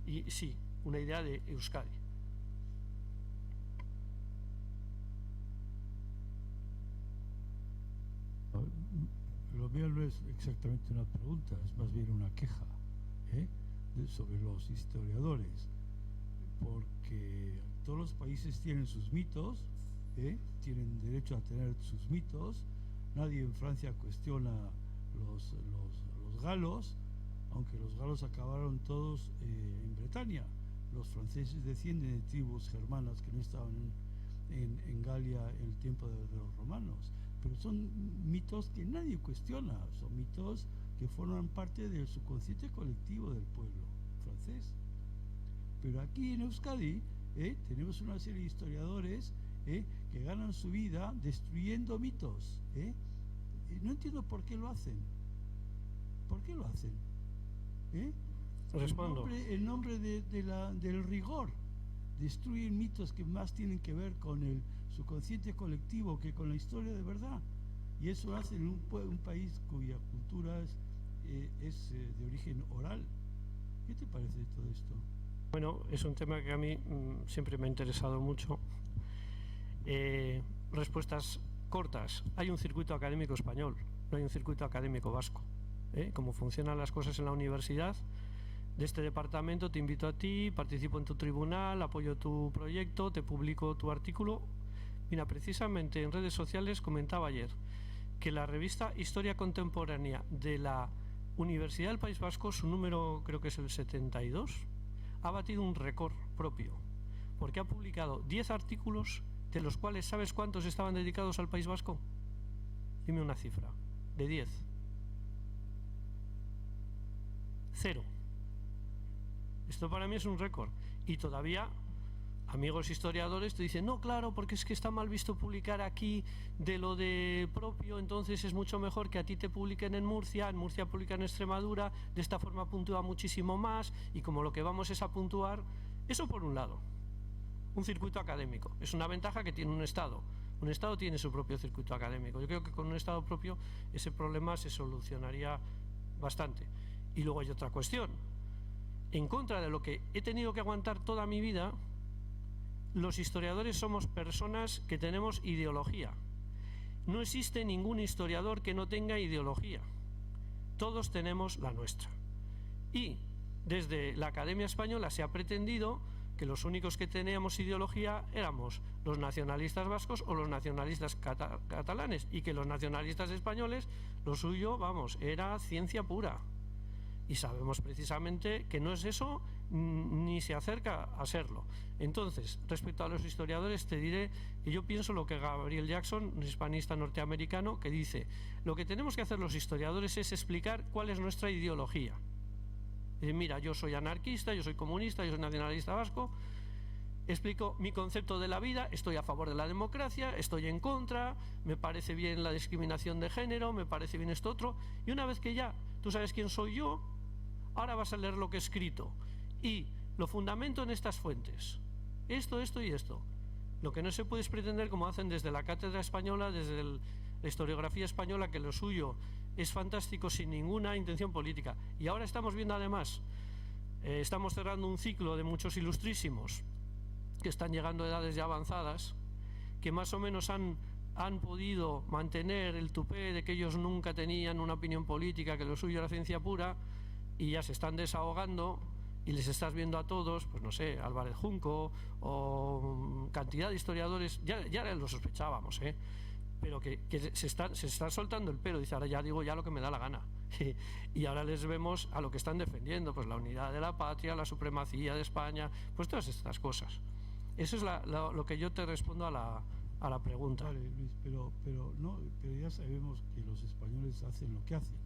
Speaker 2: y sí, una idea de Euskadi.
Speaker 5: Lo mío no es exactamente una pregunta, es más bien una queja sobre los historiadores, porque todos los países tienen sus mitos, tienen derecho a tener sus mitos. Nadie en Francia cuestiona los galos, aunque los galos acabaron todos en Bretaña. Los franceses descienden de tribus germanas que no estaban en Galia en el tiempo de los romanos, pero son mitos que nadie cuestiona, son mitos que forman parte del subconsciente colectivo del pueblo francés. Pero aquí en Euskadi tenemos una serie de historiadores que ganan su vida destruyendo mitos. No entiendo por qué lo hacen. ¿Por qué lo hacen?
Speaker 2: Respondo.
Speaker 5: En nombre del rigor. Destruyen mitos que más tienen que ver con el subconsciente colectivo que con la historia de verdad. Y eso hace en un país cuya cultura es de origen oral. ¿Qué te parece de todo esto?
Speaker 2: Bueno, es un tema que a mí siempre me ha interesado mucho. Respuestas cortas. Hay un circuito académico español, no hay un circuito académico vasco. Cómo funcionan las cosas en la universidad. De este departamento te invito a ti, participo en tu tribunal, apoyo tu proyecto, te publico tu artículo. Mira, precisamente en redes sociales comentaba ayer que la revista Historia Contemporánea de la Universidad del País Vasco, su número creo que es el 72, ha batido un récord propio, porque ha publicado 10 artículos, de los cuales ¿sabes cuántos estaban dedicados al País Vasco? Dime una cifra, de 10. 0. Esto para mí es un récord, y todavía amigos historiadores te dicen, no, claro, porque es que está mal visto publicar aquí de lo de propio, entonces es mucho mejor que a ti te publiquen en Murcia publican en Extremadura, de esta forma puntúa muchísimo más, y como lo que vamos es a puntuar, eso por un lado. Un circuito académico, es una ventaja que tiene un Estado. Un Estado tiene su propio circuito académico. Yo creo que con un Estado propio ese problema se solucionaría bastante. Y luego hay otra cuestión. En contra de lo que he tenido que aguantar toda mi vida, los historiadores somos personas que tenemos ideología. No existe ningún historiador que no tenga ideología. Todos tenemos la nuestra. Y desde la Academia Española se ha pretendido que los únicos que teníamos ideología éramos los nacionalistas vascos o los nacionalistas catalanes, y que los nacionalistas españoles, lo suyo, vamos, era ciencia pura. Y sabemos precisamente que no es eso, ni se acerca a serlo. Entonces, respecto a los historiadores, te diré que yo pienso lo que Gabriel Jackson, un hispanista norteamericano, que dice: lo que tenemos que hacer los historiadores es explicar cuál es nuestra ideología. Mira, yo soy anarquista, yo soy comunista, yo soy nacionalista vasco, explico mi concepto de la vida, estoy a favor de la democracia, estoy en contra, me parece bien la discriminación de género, me parece bien esto otro, y una vez que ya tú sabes quién soy yo, ahora vas a leer lo que he escrito y lo fundamento en estas fuentes, esto y esto. Lo que no se puede es pretender, como hacen desde la cátedra española, desde la historiografía española, que lo suyo es fantástico sin ninguna intención política. Y ahora estamos viendo además, estamos cerrando un ciclo de muchos ilustrísimos que están llegando a edades ya avanzadas, que más o menos han podido mantener el tupé de que ellos nunca tenían una opinión política, que lo suyo era ciencia pura, y ya se están desahogando, y les estás viendo a todos, pues no sé, Álvarez Junco o cantidad de historiadores, ya lo sospechábamos, pero que se está soltando el pelo. Dice, ahora ya digo ya lo que me da la gana. Y ahora les vemos a lo que están defendiendo, pues la unidad de la patria, la supremacía de España, pues todas estas cosas. Eso es lo que yo te respondo a la pregunta.
Speaker 5: Vale, Luis, pero ya sabemos que los españoles hacen lo que hacen.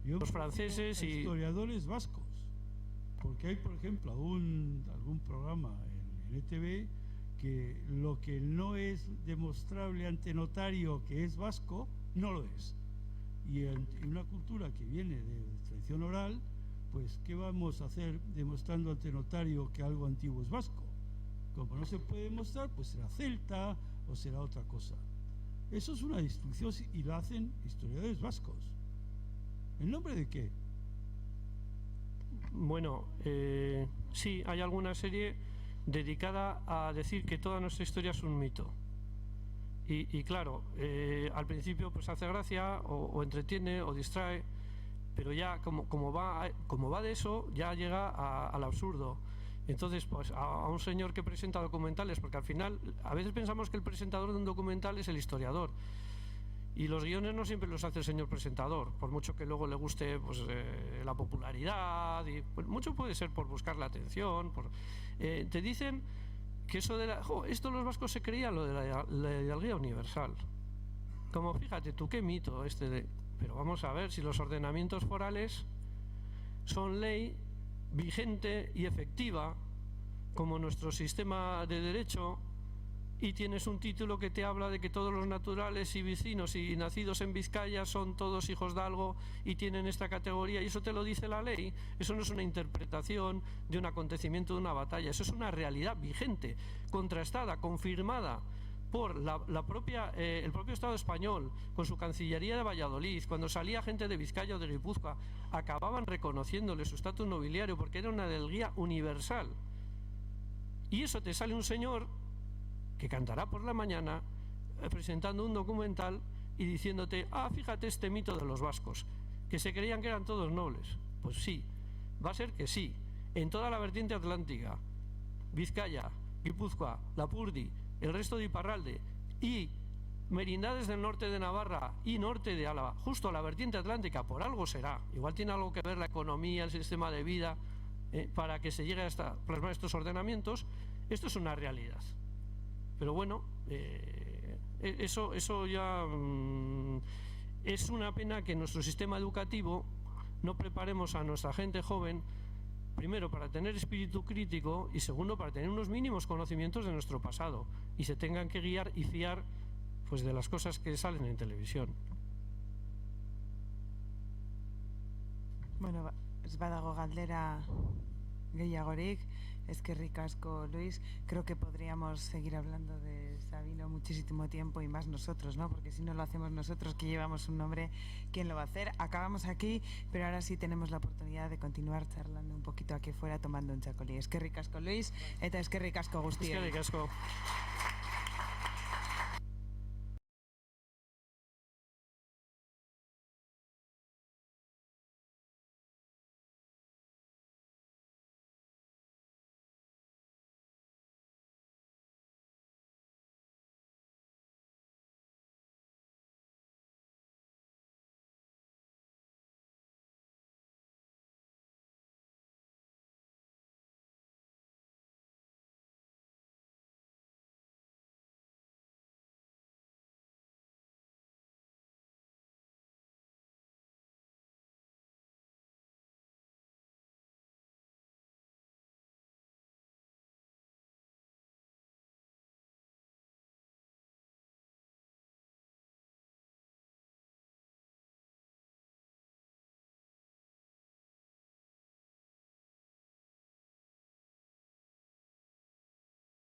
Speaker 2: Los franceses y
Speaker 5: historiadores vascos, porque hay, por ejemplo, algún programa en ETV que lo que no es demostrable ante notario que es vasco, no lo es. Y en una cultura que viene de tradición oral, pues ¿qué vamos a hacer demostrando ante notario que algo antiguo es vasco? Como no se puede demostrar, pues será celta o será otra cosa. Eso es una destrucción, y lo hacen historiadores vascos. ¿En nombre de qué?
Speaker 2: Bueno, sí, hay alguna serie dedicada a decir que toda nuestra historia es un mito. Y claro, al principio pues hace gracia o entretiene o distrae, pero ya como va de eso, ya llega al absurdo. Entonces, pues a un señor que presenta documentales, porque al final a veces pensamos que el presentador de un documental es el historiador, y los guiones no siempre los hace el señor presentador, por mucho que luego le guste pues, la popularidad, y pues, mucho puede ser por buscar la atención. Te dicen que eso de esto los vascos se creían lo de la hidalguía universal. Como fíjate tú, qué mito pero vamos a ver si los ordenamientos forales son ley vigente y efectiva como nuestro sistema de derecho, y tienes un título que te habla de que todos los naturales y vecinos y nacidos en Vizcaya son todos hijos de algo y tienen esta categoría, y eso te lo dice la ley. Eso no es una interpretación de un acontecimiento, de una batalla, eso es una realidad vigente, contrastada, confirmada por el propio Estado español, con su Cancillería de Valladolid. Cuando salía gente de Vizcaya o de Guipúzcoa, acababan reconociéndole su estatus nobiliario porque era una hidalguía universal. Y eso te sale un señor que cantará por la mañana presentando un documental y diciéndote, fíjate este mito de los vascos, que se creían que eran todos nobles. Pues sí, va a ser que sí, en toda la vertiente atlántica, Vizcaya, Guipúzcoa, Lapurdi, el resto de Iparralde y merindades del norte de Navarra y norte de Álava, justo la vertiente atlántica, por algo será. Igual tiene algo que ver la economía, el sistema de vida, para que se llegue a plasmar estos ordenamientos. Esto es una realidad. Pero bueno, eso ya es una pena que en nuestro sistema educativo no preparemos a nuestra gente joven primero, para tener espíritu crítico y segundo, para tener unos mínimos conocimientos de nuestro pasado y se tengan que guiar y fiar pues de las cosas que salen en televisión.
Speaker 1: Bueno, ez badago galdera gehiagorik, eskerrik asko, Luis. Creo que podríamos seguir hablando de Sabino muchísimo tiempo y más nosotros, ¿no? Porque si no lo hacemos nosotros, que llevamos un nombre, ¿quién lo va a hacer? Acabamos aquí, pero ahora sí tenemos la oportunidad de continuar charlando un poquito aquí fuera tomando un chacolí. Eskerrik asko, Luis, eta eskerrik asko guztioi.
Speaker 2: Eskerrik asko.